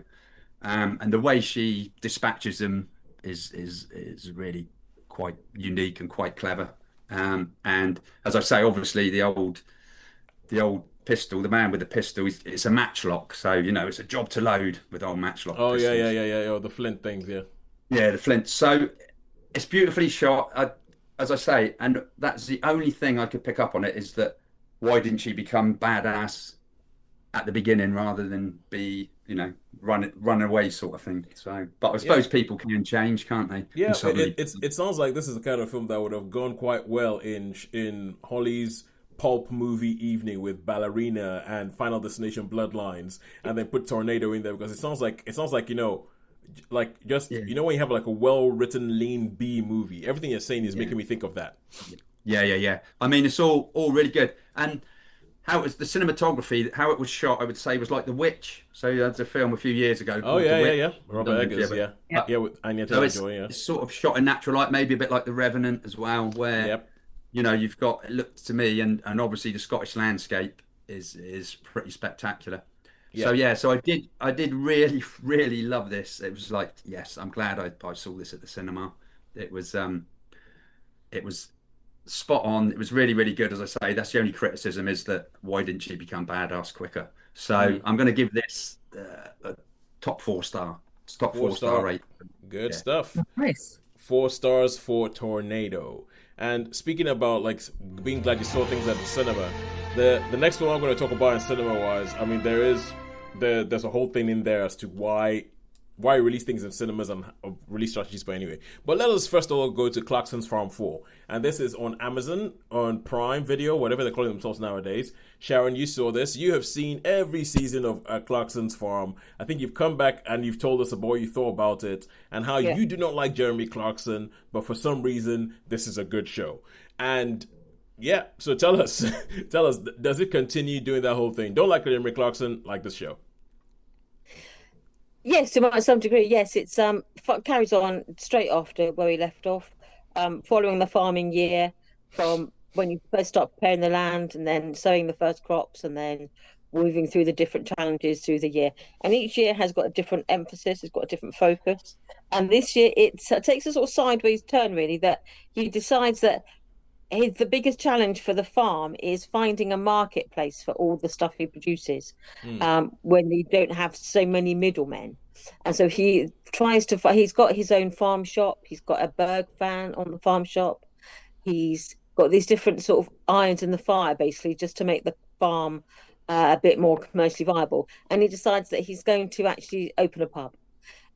and the way she dispatches them is really quite unique and quite clever. And as I say, obviously the old pistol, the man with the pistol, it's a matchlock, so it's a job to load with old matchlock pistols. Yeah, the flint things, yeah, the flint. So it's beautifully shot, as I say, and that's the only thing I could pick up on it, is that why didn't she become badass at the beginning rather than be run away sort of thing. So, but I suppose people can change, can't they? Yeah, it sounds like this is the kind of film that would have gone quite well in Holly's pulp movie evening with Ballerina and Final Destination Bloodlines, and then put Tornado in there, because it sounds like when you have like a well-written lean B movie, everything you're saying is making me think of that. Yeah. I mean, it's all really good, and how it was, the cinematography, how it was shot, I would say, was like The Witch. So that's a film a few years ago. Yeah. Robert Eggers, with Anya Taylor-Joy. It's sort of shot in natural light, maybe a bit like The Revenant as well, where you've got, it looked to me, and obviously the Scottish landscape is pretty spectacular. So I did really, really love this. It was like, yes, I'm glad I saw this at the cinema. It was spot on. It was really, really good. As I say, that's the only criticism, is that why didn't she become badass quicker? So I'm going to give this a top 4 star. It's top 4 star rate. Good stuff. Nice. 4 stars for Tornado. And speaking about like being glad you saw things at the cinema, the next one I'm going to talk about in cinema wise, I mean there's a whole thing in there as to why release things in cinemas and release strategies, but anyway. But let us first of all go to Clarkson's Farm 4. And this is on Amazon, on Prime Video, whatever they're calling themselves nowadays. Sharon, you saw this. You have seen every season of Clarkson's Farm. I think you've come back and you've told us about what you thought about it and how you do not like Jeremy Clarkson, but for some reason, this is a good show. And yeah, so tell us, does it continue doing that whole thing? Don't like Jeremy Clarkson, like this show? Yes, to some degree, yes. It's carries on straight after where we left off, following the farming year from when you first start preparing the land and then sowing the first crops and then moving through the different challenges through the year. And each year has got a different emphasis, it's got a different focus. And this year it takes a sort of sideways turn, really, that he decides that the biggest challenge for the farm is finding a marketplace for all the stuff he produces when you don't have so many middlemen. And so he tries to, he's got his own farm shop. He's got a Berg fan on the farm shop. He's got these different sort of irons in the fire, basically, just to make the farm a bit more commercially viable. And he decides that he's going to actually open a pub.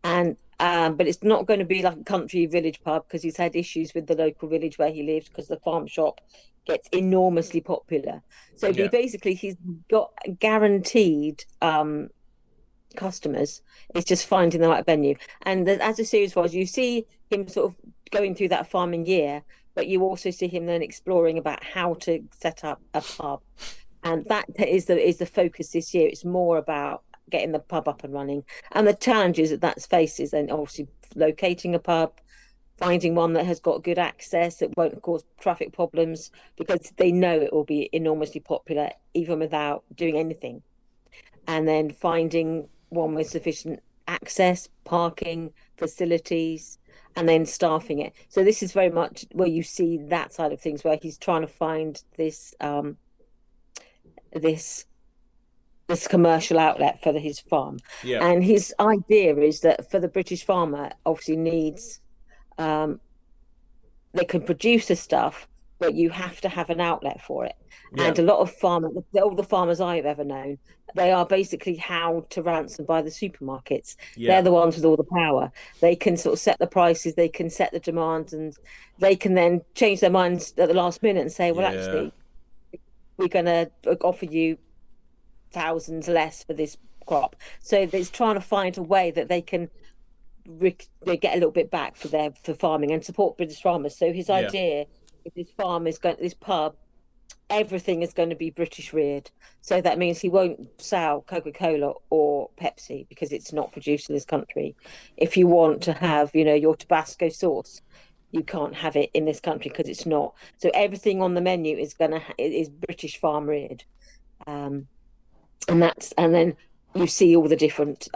And but it's not going to be like a country village pub, because he's had issues with the local village where he lives because the farm shop gets enormously popular. So he's got guaranteed customers. It's just finding the right venue. And as the series was, you see him sort of going through that farming year, but you also see him then exploring about how to set up a pub. And that is the focus this year. It's more about getting the pub up and running and the challenges that faces, and obviously locating a pub, finding one that has got good access, that won't cause traffic problems, because they know it will be enormously popular even without doing anything, and then finding one with sufficient access, parking, facilities, and then staffing it. So this is very much where you see that side of things, where he's trying to find this this commercial outlet for his farm. And his idea is that for the British farmer, obviously needs they can produce the stuff, but you have to have an outlet for it. And a lot of farmers, all the farmers I've ever known, they are basically held to ransom by the supermarkets. They're the ones with all the power. They can sort of set the prices, they can set the demands, and they can then change their minds at the last minute and say, well, actually, we're going to offer you thousands less for this crop. So it's trying to find a way that they can they get a little bit back for farming and support British farmers. So his idea is this pub, everything is going to be British reared. So that means he won't sell Coca-Cola or Pepsi because it's not produced in this country. If you want to have, your Tabasco sauce, you can't have it in this country because it's not. So everything on the menu is British farm reared. And then you see all the different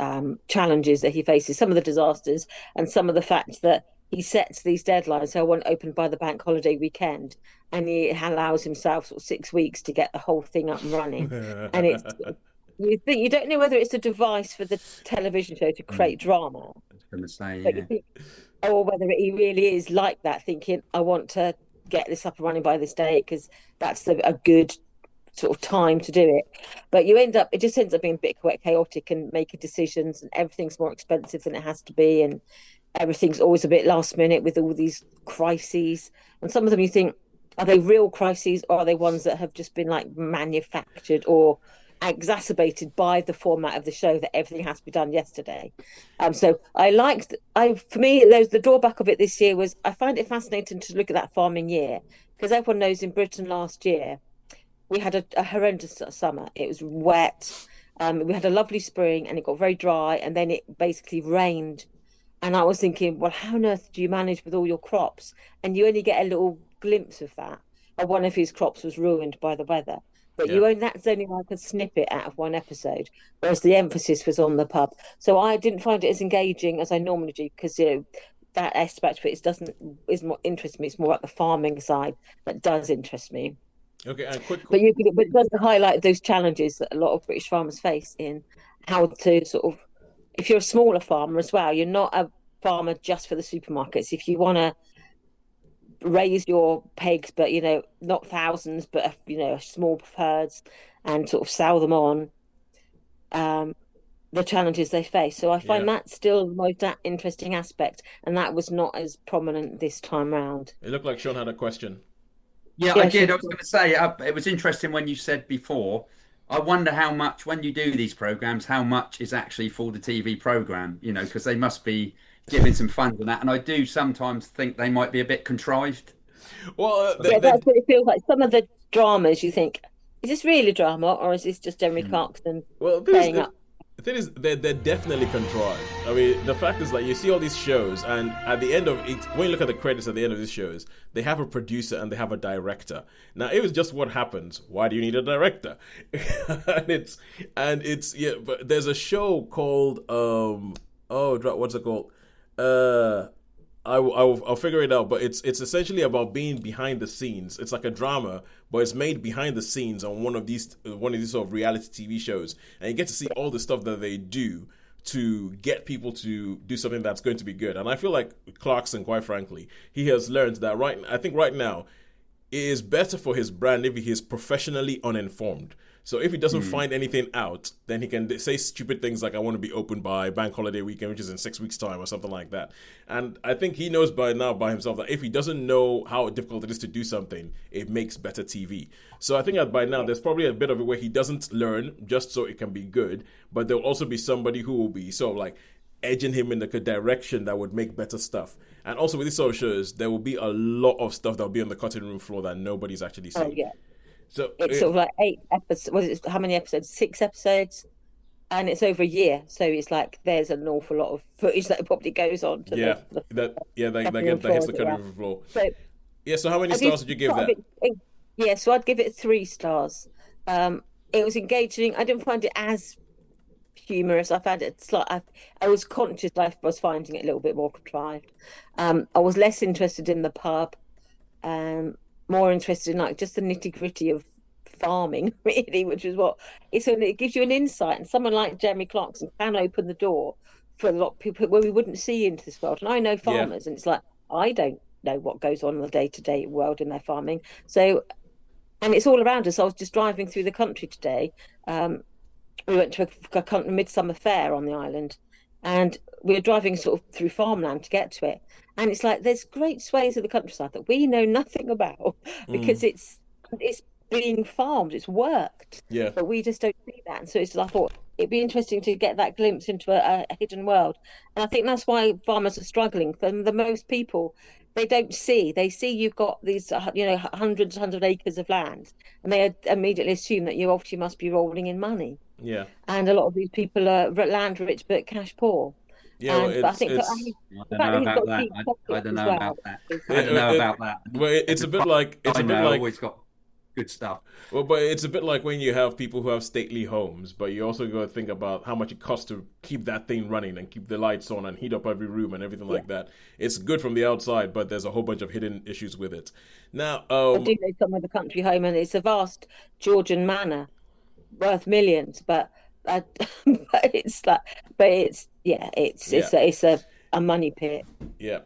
challenges that he faces, some of the disasters, and some of the fact that he sets these deadlines. So I want it open by the bank holiday weekend, and he allows himself sort of 6 weeks to get the whole thing up and running. And it's you don't know whether it's a device for the television show to create drama. I was going to say, you think, or whether he really is like that, thinking, I want to get this up and running by this day because that's a good sort of time to do it. But it just ends up being a bit quite chaotic and making decisions, and everything's more expensive than it has to be, and everything's always a bit last minute with all these crises. And some of them you think, are they real crises, or are they ones that have just been like manufactured or exacerbated by the format of the show, that everything has to be done yesterday? So for me, the drawback of it this year was I find it fascinating to look at that farming year, because everyone knows in Britain last year we had a horrendous summer. It was wet. We had a lovely spring, and it got very dry, and then it basically rained. And I was thinking, well, how on earth do you manage with all your crops? And you only get a little glimpse of that. One of his crops was ruined by the weather. But that's only like a snippet out of one episode, whereas the emphasis was on the pub. So I didn't find it as engaging as I normally do, because that aspect of it is more interests me. It's more like the farming side that does interest me. Okay, and quick. But it does highlight those challenges that a lot of British farmers face in how to sort of, if you're a smaller farmer as well, you're not a farmer just for the supermarkets. If you want to raise your pigs, but not thousands, but small herds, and sort of sell them on, the challenges they face. So I find that still the most interesting aspect, and that was not as prominent this time round. It looked like Shaun had a question. Yeah, I did. I was going to say, it was interesting when you said before, I wonder how much, when you do these programs, how much is actually for the TV program, because they must be giving some funds on that. And I do sometimes think they might be a bit contrived. Well, that's what it feels like. Some of the dramas you think, is this really drama, or is this just Jeremy Clarkson playing up? The thing is, they're definitely contrived. I mean, the fact is, like, you see all these shows, and at the end of it, when you look at the credits at the end of these shows, they have a producer and they have a director. Now, it was just what happens. Why do you need a director? and it's but there's a show called what's it called? I'll figure it out, but it's essentially about being behind the scenes. It's like a drama, but it's made behind the scenes on one of these sort of reality TV shows, and you get to see all the stuff that they do to get people to do something that's going to be good. And I feel like Clarkson, quite frankly, he has learned that I think right now it is better for his brand if he is professionally uninformed. So if he doesn't find anything out, then he can say stupid things like, I want to be open by bank holiday weekend, which is in 6 weeks' time or something like that. And I think he knows by himself that if he doesn't know how difficult it is to do something, it makes better TV. So I think that by now there's probably a bit of it where he doesn't learn just so it can be good, but there'll also be somebody who will be sort of like edging him in the direction that would make better stuff. And also with these sort of shows, there will be a lot of stuff that will be on the cutting room floor that nobody's actually seen. Oh, yeah. So it's sort of like 8 episodes. How many episodes? 6 episodes, and it's over a year. So it's like there's an awful lot of footage that probably goes on. To that hits the cutting room floor. So how many stars did you give that? So I'd give it 3 stars. It was engaging. I didn't find it as humorous. I found it I was conscious I was finding it a little bit more contrived. I was less interested in the pub. More interested in like just the nitty-gritty of farming, really, which is what it gives you an insight. And someone like Jeremy Clarkson can open the door for a lot of people where we wouldn't see into this world. And I know farmers, and it's like I don't know what goes on in the day-to-day world in their farming. So, and it's all around us. I was just driving through the country today. We went to a midsummer fair on the island, and we were driving sort of through farmland to get to it. And it's like there's great swathes of the countryside that we know nothing about because it's being farmed, it's worked. Yeah. But we just don't see that. And so I thought it'd be interesting to get that glimpse into a hidden world. And I think that's why farmers are struggling. For the most people, they don't see. They see you've got these, hundreds of acres of land, and they immediately assume that you obviously must be rolling in money. Yeah. And a lot of these people are land rich but cash poor. Yeah, I don't know about that. I don't know about that. Well, it's a bit like always got good stuff. Well, but it's a bit like when you have people who have stately homes, but you also got to think about how much it costs to keep that thing running and keep the lights on and heat up every room and everything like that. It's good from the outside, but there's a whole bunch of hidden issues with it. Now, I do know some of the country home, and it's a vast Georgian manor worth millions, but it's a money pit. Yeah,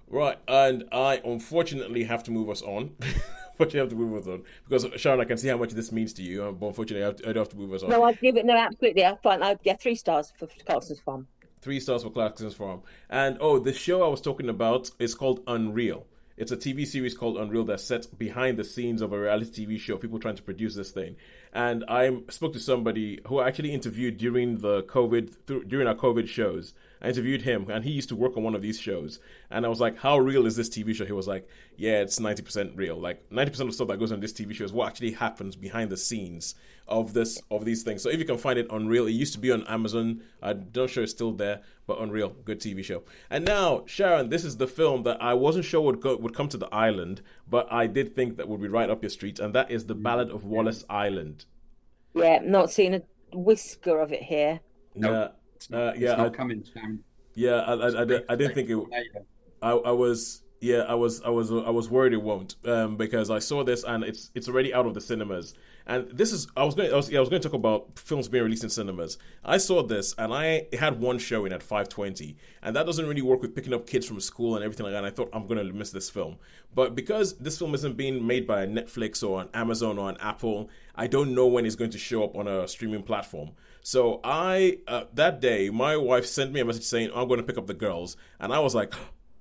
right. And I unfortunately have to move us on. Because Sharon, I can see how much this means to you, but unfortunately, I do have to move us on. No, I'd give it. No, absolutely. I find 3 stars for Clarkson's Farm. 3 stars for Clarkson's Farm. And the show I was talking about is called Unreal. It's a TV series called Unreal that's set behind the scenes of a reality TV show, people trying to produce this thing. And I spoke to somebody who I actually interviewed during our COVID shows. I interviewed him, and he used to work on one of these shows. And I was like, how real is this TV show? He was like, yeah, it's 90% real. Like 90% of stuff that goes on this TV show is what actually happens behind the scenes of these things. So if you can find it Unreal, it used to be on Amazon. I'm not sure it's still there, but Unreal, good TV show. And now, Sharon, this is the film that I wasn't sure would come to the island, but I did think that would be right up your street, and that is The Ballad of Wallis Island. Yeah, not seen a whisker of it here. No. It's not coming, Sharon. Yeah, I didn't think it. I was Yeah, I was worried it won't, because I saw this and it's already out of the cinemas. And this is I was going to talk about films being released in cinemas. I saw this and it had one showing at 5:20, and that doesn't really work with picking up kids from school and everything like that. And I thought I'm going to miss this film, but because this film isn't being made by Netflix or an Amazon or an Apple, I don't know when it's going to show up on a streaming platform. So that day, my wife sent me a message saying, I'm going to pick up the girls. And I was like,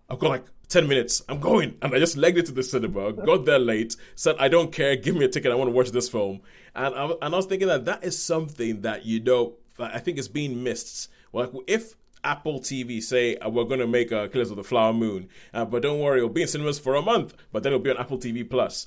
I've got like 10 minutes. I'm going. And I just legged it to the cinema, got there late, said, I don't care. Give me a ticket. I want to watch this film. And I was thinking that is something that, I think is being missed. Like, if Apple TV say, we're going to make Killers of the Flower Moon, but don't worry, it'll be in cinemas for a month, but then it'll be on Apple TV Plus.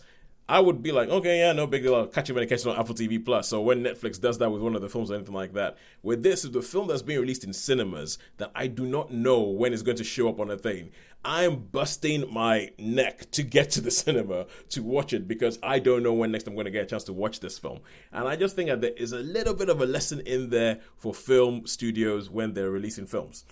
I would be like, okay, yeah, no big deal. I'll catch it when it catches on Apple TV Plus. So when Netflix does that with one of the films or anything like that, with this, the film that's being released in cinemas that I do not know when it's going to show up on a thing, I'm busting my neck to get to the cinema to watch it because I don't know when next I'm going to get a chance to watch this film. And I just think that there is a little bit of a lesson in there for film studios when they're releasing films.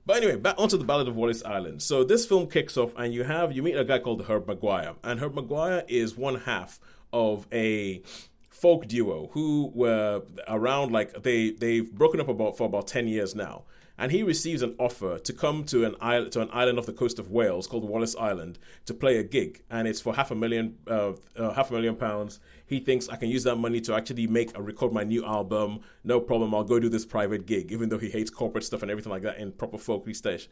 But anyway, back onto the Ballad of Wallis Island. So this film kicks off and you meet a guy called Herb Maguire. And Herb Maguire is one half of a folk duo who were around, like, they've broken up for about 10 years now. And he receives an offer to come to an island off the coast of Wales called Wallis Island to play a gig, and it's for £500,000. He thinks, I can use that money to actually record my new album. No problem, I'll go do this private gig, even though he hates corporate stuff and everything like that in proper folky stash.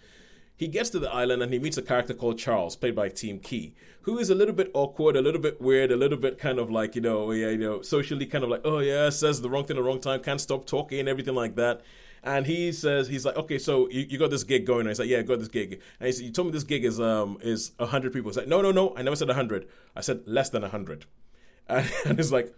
He gets to the island and he meets a character called Charles, played by Tim Key, who is a little bit awkward, a little bit weird, a little bit kind of like, socially kind of like, oh yeah, says the wrong thing at the wrong time, can't stop talking and everything like that. And he's like, okay, so you got this gig going on. He's like, yeah, I got this gig. And he said, you told me this gig is 100 people. He's like, no, I never said 100. I said less than 100. And he's like,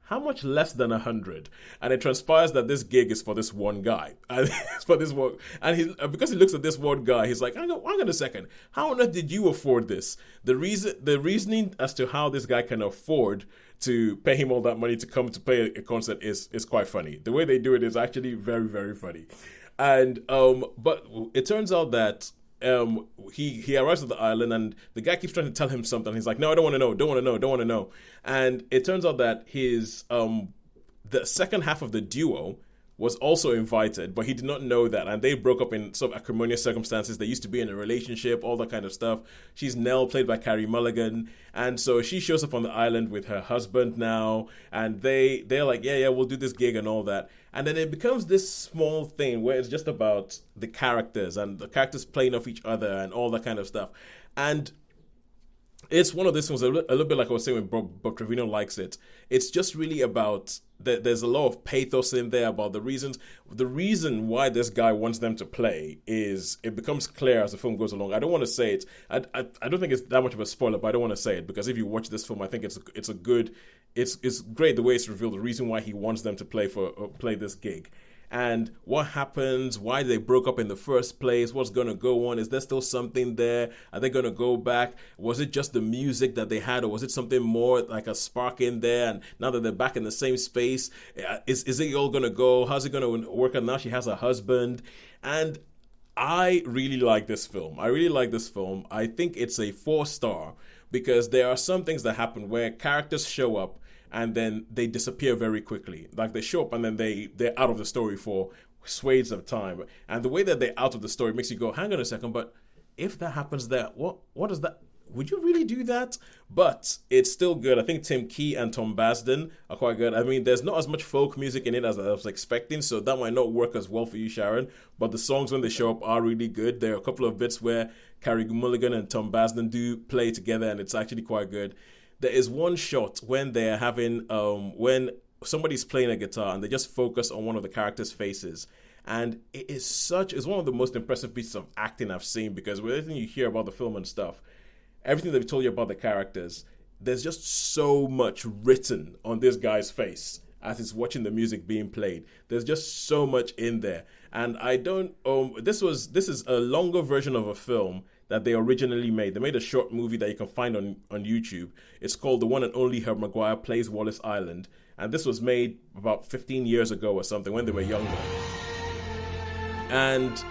how much less than 100? And it transpires that this gig is for this one guy. And it's for this one. And because he looks at this one guy, he's like, hang on a second. How on earth did you afford this? The reasoning as to how this guy can afford to pay him all that money to come to play a concert is quite funny. The way they do it is actually very, very funny. And but it turns out that he arrives at the island and the guy keeps trying to tell him something. He's like, no, I don't want to know. And it turns out that his the second half of the duo was also invited, but he did not know that. And they broke up in sort of acrimonious circumstances. They used to be in a relationship, all that kind of stuff. She's Nell, played by Carey Mulligan. And so she shows up on the island with her husband now. And they're like, yeah, we'll do this gig and all that. And then it becomes this small thing where it's just about the characters and the characters playing off each other and all that kind of stuff. And it's one of these things, a little bit like I was saying when Bob Trevino likes it. It's just really about, there's a lot of pathos in there about the reason why this guy wants them to play is, it becomes clear as the film goes along. I don't want to say it. I don't think it's that much of a spoiler, but I don't want to say it because if you watch this film, I think it's great the way it's revealed, the reason why he wants them to play this gig. And what happens, why they broke up in the first place, what's going to go on, is there still something there, are they going to go back, was it just the music that they had, or was it something more like a spark in there, and now that they're back in the same space, is it all going to go, how's it going to work out now she has a husband? And I really like this film. I think it's a 4-star because there are some things that happen where characters show up and then they disappear very quickly. Like they show up and then they're out of the story for swathes of time. And the way that they're out of the story makes you go, hang on a second, but if that happens there, what is that? Would you really do that? But it's still good. I think Tim Key and Tom Basden are quite good. I mean, there's not as much folk music in it as I was expecting, so that might not work as well for you, Sharon. But the songs, when they show up, are really good. There are a couple of bits where Carey Mulligan and Tom Basden do play together, and it's actually quite good. There is one shot when they're having, when somebody's playing a guitar and they just focus on one of the characters' faces. And it's one of the most impressive pieces of acting I've seen, because with everything you hear about the film and stuff, everything they've told you about the characters, there's just so much written on this guy's face as he's watching the music being played. There's just so much in there. And this is a longer version of a film that they originally made. They made a short movie that you can find on YouTube. It's called The One and Only Herb Maguire Plays Wallis Island. And this was made about 15 years ago or something when they were younger. And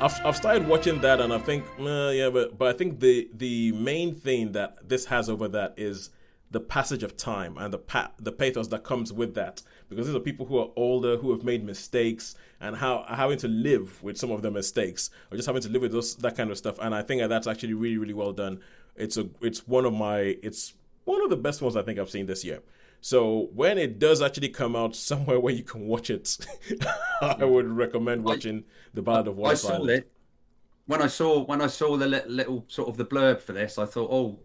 I've started watching that, and I think but I think the main thing that this has over that is the passage of time and the pathos that comes with that, because these are people who are older, who have made mistakes, and how having to live with some of their mistakes, or just having to live with that kind of stuff. And I think that's actually really, really well done. It's one of the best ones I think I've seen this year. So when it does actually come out somewhere where you can watch it, I would recommend watching The Ballad of Wallis. I saw it when I saw the little sort of the blurb for this. I thought,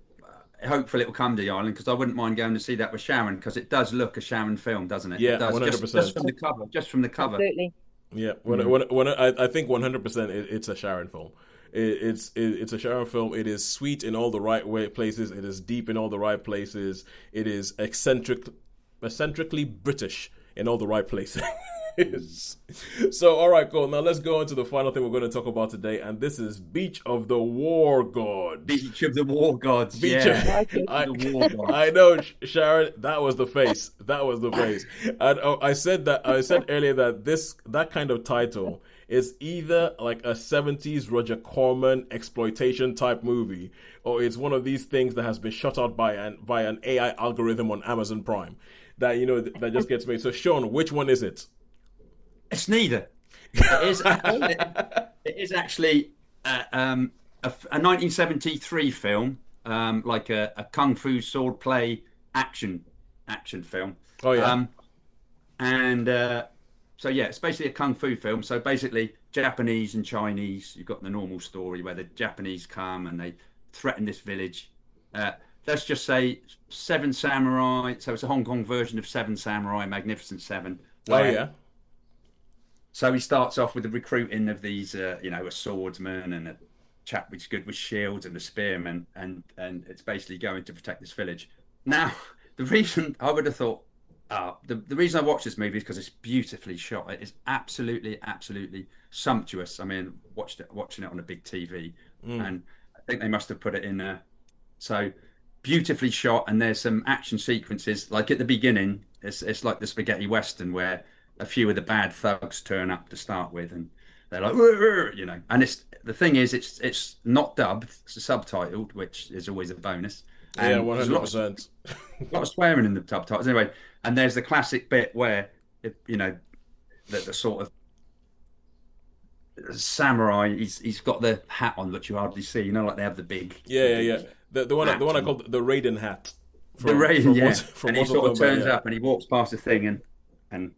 hopefully it will come to the island, because I wouldn't mind going to see that with Sharon, because it does look a Sharon film, doesn't it? Yeah, it does. 100%. Just from the cover. Absolutely. Yeah, when I think 100% it's a Sharon film. It's a Sharon film. It is sweet in all the right places. It is deep in all the right places. It is eccentrically British in all the right places. So, all right, cool. Now let's go on to the final thing we're going to talk about today, and this is Beach of the War Gods. Beach of the War Gods. I know, Sharon. That was the face. And I said earlier that that kind of title is either like a 70s Roger Corman exploitation type movie, or it's one of these things that has been shot out by an AI algorithm on Amazon Prime that that just gets made. So, Shaun, which one is it? It's neither. It is actually a 1973 film, like a kung fu sword play action film. Oh yeah. So yeah, it's basically a kung fu film. So basically, Japanese and Chinese. You've got the normal story where the Japanese come and they threaten this village. Let's just say Seven Samurai. So it's a Hong Kong version of Seven Samurai, Magnificent Seven. Oh yeah. So he starts off with the recruiting of these, a swordsman and a chap who's good with shields and a spearman, and it's basically going to protect this village. Now, the reason I would have thought, the reason I watched this movie is because it's beautifully shot. It is absolutely, absolutely sumptuous. I mean, watching it on a big TV, and I think they must have put it in. So beautifully shot, and there's some action sequences. Like at the beginning, it's like the spaghetti western where a few of the bad thugs turn up to start with, and they're like, and the thing is, it's not dubbed, it's subtitled, which is always a bonus. And yeah, 100%. A lot of swearing in the subtitles anyway. And there's the classic bit where, the sort of samurai, he's got the hat on that you hardly see, like they have the big. Yeah. The one I called the Raiden hat. The Raiden, yeah. And he sort of turns up and he walks past the thing and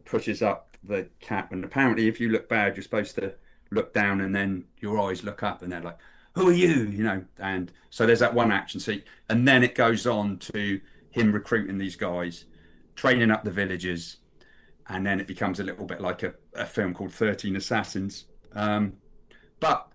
pushes up the cap, and apparently if you look bad, you're supposed to look down and then your eyes look up, and they're like, who are you? And so there's that one action scene, and then it goes on to him recruiting these guys, training up the villagers, and then it becomes a little bit like a film called 13 Assassins. But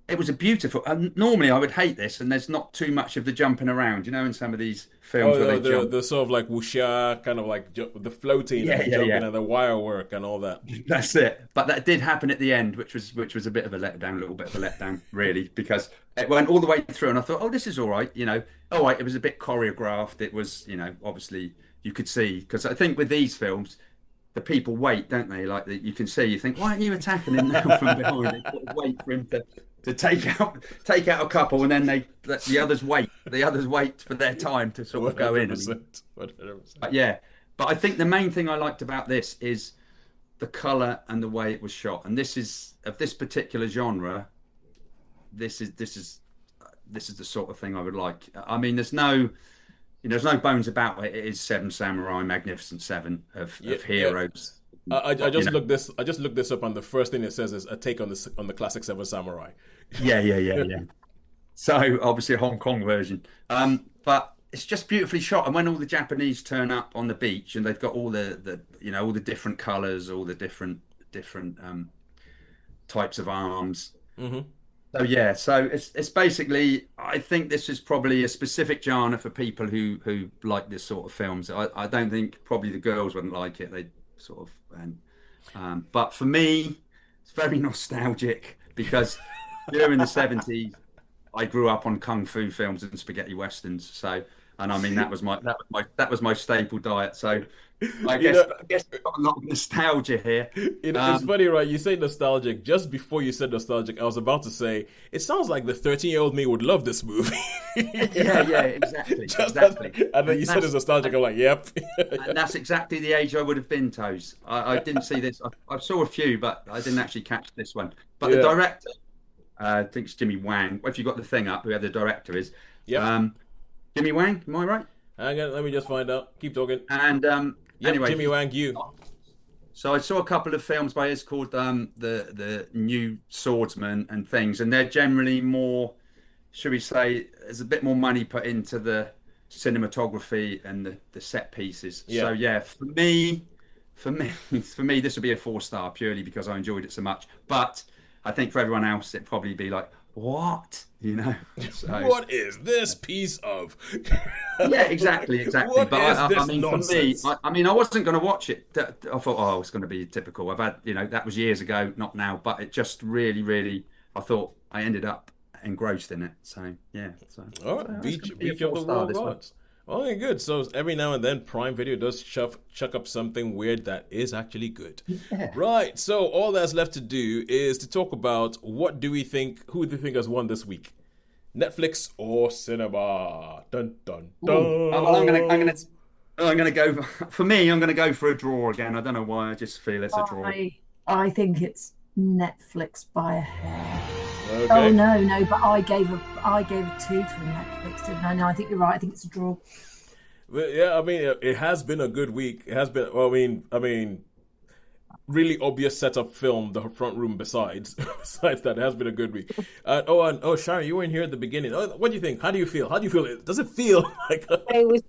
it was a beautiful. Normally, I would hate this, and there's not too much of the jumping around, in some of these films where they jump. The sort of like wuxia, kind of like the floating, and jumping, and the wire work and all that. That's it. But that did happen at the end, which was a bit of a little bit of a letdown, really, because it went all the way through, and I thought, this is all right, all right. It was a bit choreographed. It was, obviously you could see, because I think with these films, the people wait, don't they? Like you can see, you think, why aren't you attacking him now from behind? They sort of wait for him to take out a couple, and then the others wait. The others wait for their time to sort of go in. 100%. But I think the main thing I liked about this is the colour and the way it was shot. And this is of this particular genre. This is the sort of thing I would like. I mean, there's no bones about it. It is Seven Samurai, Magnificent Seven of heroes. Yeah. I just looked this up, and the first thing it says is a take on the classic Seven Samurai. Yeah. So obviously a Hong Kong version, but it's just beautifully shot. And when all the Japanese turn up on the beach, and they've got all the all the different colours, all the different types of arms. Mm-hmm. So it's basically, I think this is probably a specific genre for people who like this sort of films. I don't think probably the girls wouldn't like it. They sort of, but for me, it's very nostalgic because during the 70s, I grew up on kung fu films and spaghetti westerns. So, and I mean that was my staple diet. So I guess we've got a lot of nostalgia here. It's funny, right? You say nostalgic. Just before you said nostalgic, I was about to say, it sounds like the 13-year-old me would love this movie. yeah, exactly. And then you said it's nostalgic. I'm like, yep. And that's exactly the age I would have been, Toes. I didn't see this. I saw a few, but I didn't actually catch this one. But the director, I think it's Jimmy Wang. If you've got the thing up, whoever the director is. Yeah. Jimmy Wang, am I right? Hang on, let me just find out. Keep talking. And anyway, Jimmy Wang, you. So I saw a couple of films by his called the New Swordsman and things, and they're generally more, should we say, there's a bit more money put into the cinematography and the set pieces. Yeah. So yeah, for me, this would be a 4-star purely because I enjoyed it so much. But I think for everyone else, it'd probably be like, what? So, what is this piece of? Yeah, exactly. What but is this I mean, nonsense? for me, I wasn't going to watch it. I thought, it's going to be typical. I've had, that was years ago, not now. But it just really, I thought I ended up engrossed in it. So yeah. All right, beach of the world gods. Okay, good. So every now and then, Prime Video does chuck up something weird that is actually good. Yeah. Right. So all that's left to do is to talk about who do we think has won this week, Netflix or cinema? Dun dun dun. Well, I'm gonna go. For me, I'm gonna go for a draw again. I don't know why. I just feel it's a draw. I think it's Netflix by a hair. Okay. Oh no! But I gave a 2 to Netflix, didn't I? No, I think you're right. I think it's a draw. Well, yeah, I mean, it has been a good week. It has been. Well, I mean, really obvious setup film. The Front Room. Besides that, it has been a good week. Sharon, you weren't here at the beginning. What do you think? How do you feel? Does it feel like? I was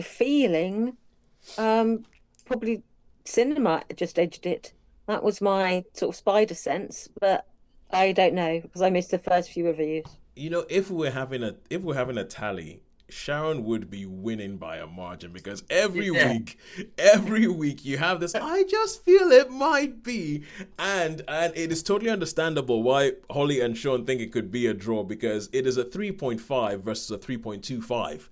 feeling, probably cinema just edged it. That was my sort of spider sense, but I don't know because I missed the first few reviews. If we're having a tally, Sharon would be winning by a margin because every week you have this. I just feel it might be, and it is totally understandable why Holly and Shaun think it could be a draw because it is a 3.5 versus a 3.25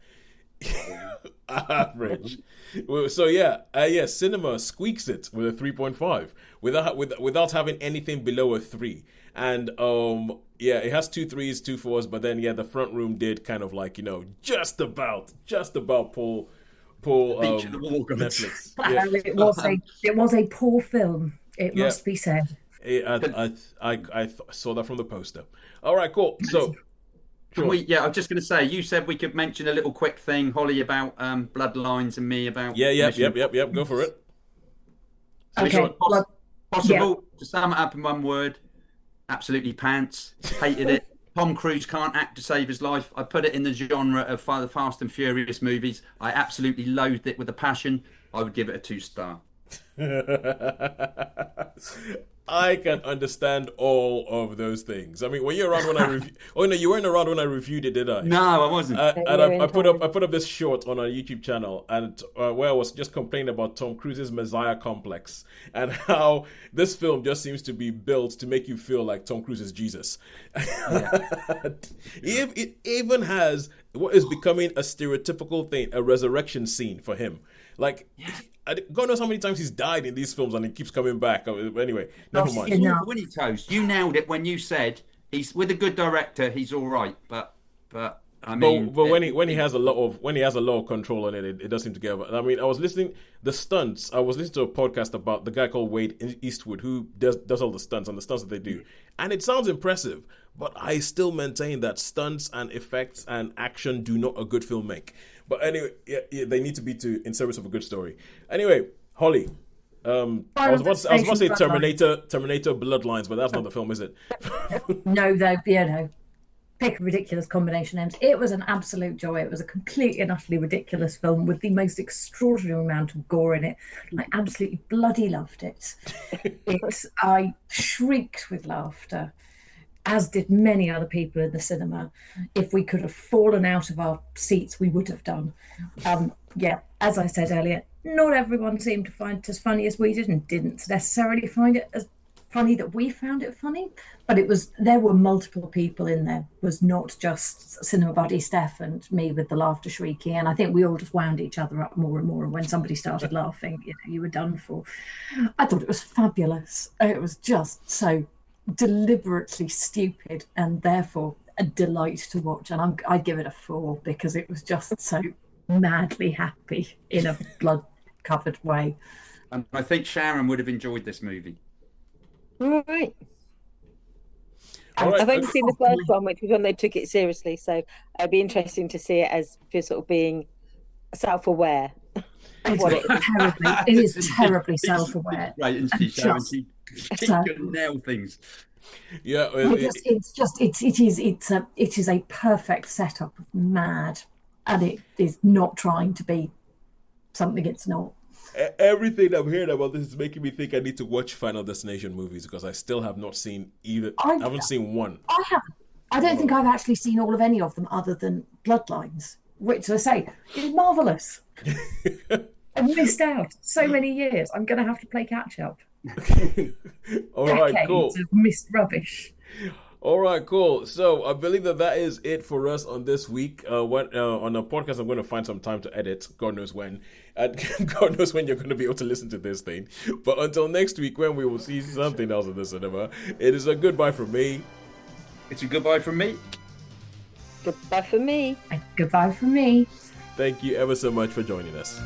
average. So cinema squeaks it with a 3.5 without having anything below a 3. And it has 2 3s, 2 4s, but then the Front Room did kind of like just about pull Netflix. It was a poor film. It must be said. I saw that from the poster. All right, cool. So. Sure. I was just going to say, you said we could mention a little quick thing, Holly, about Bloodlines and me about... Yep, go for it. Okay. Possible to sum it up in one word, absolutely pants, hated it. Tom Cruise can't act to save his life. I put it in the genre of the Fast and Furious movies. I absolutely loathed it with a passion. I would give it a 2-star. I can understand all of those things. I mean, were you around when I reviewed? Oh no, you weren't around when I reviewed it, did I? No, I wasn't. And I put up this short on our YouTube channel, and where I was just complaining about Tom Cruise's Messiah complex and how this film just seems to be built to make you feel like Tom Cruise is Jesus. It even has what is becoming a stereotypical thing, a resurrection scene for him. Like. God knows how many times he's died in these films and he keeps coming back. Anyway, never mind. Winnie Toast, you nailed it when you said he's with a good director, he's all right. But I mean, but when he has a lot of control on it, it does seem to get. I mean, I was listening to a podcast about the guy called Wade Eastwood who does all the stunts and the stunts that they do, and it sounds impressive. But I still maintain that stunts and effects and action do not a good film make. But anyway, they need to be in service of a good story. Anyway, Holly, I was about to say Terminator Bloodlines, but that's not the film, is it? No, though, pick a ridiculous combination names. It was an absolute joy. It was a completely and utterly ridiculous film with the most extraordinary amount of gore in it. I absolutely bloody loved it. I shrieked with laughter, as did many other people in the cinema. If we could have fallen out of our seats, we would have done. As I said earlier, not everyone seemed to find it as funny as we did and didn't necessarily find it as funny that we found it funny, but there were multiple people in there. It was not just cinema buddy Steph and me with the laughter shrieking, and I think we all just wound each other up more and more, and when somebody started laughing, you were done for. I thought it was fabulous. It was just so deliberately stupid and therefore a delight to watch, and I'd give it a 4 because it was just so madly happy in a blood covered way. And I think Sharon would have enjoyed this movie. All right. I've only seen the first one, which was when they took it seriously, so it'd be interesting to see it as sort of being self-aware. It is terribly self-aware. Right, and Sharon, she can nail things. Yeah, it is a perfect setup of mad, and it is not trying to be something it's not. Everything I'm hearing about this is making me think I need to watch Final Destination movies because I still have not seen either. I haven't seen one. I haven't. I don't think I've actually seen all of any of them other than Bloodlines, which, as I say, is marvellous. I missed out so many years. I'm going to have to play catch up. All right, cool. Of missed rubbish. All right, cool. So I believe that is it for us on this week. On a podcast, I'm going to find some time to edit. God knows when. And God knows when you're going to be able to listen to this thing. But until next week, when we will see something else in the cinema, it is a goodbye from me. It's a goodbye from me. Goodbye from me. And goodbye from me. Thank you ever so much for joining us.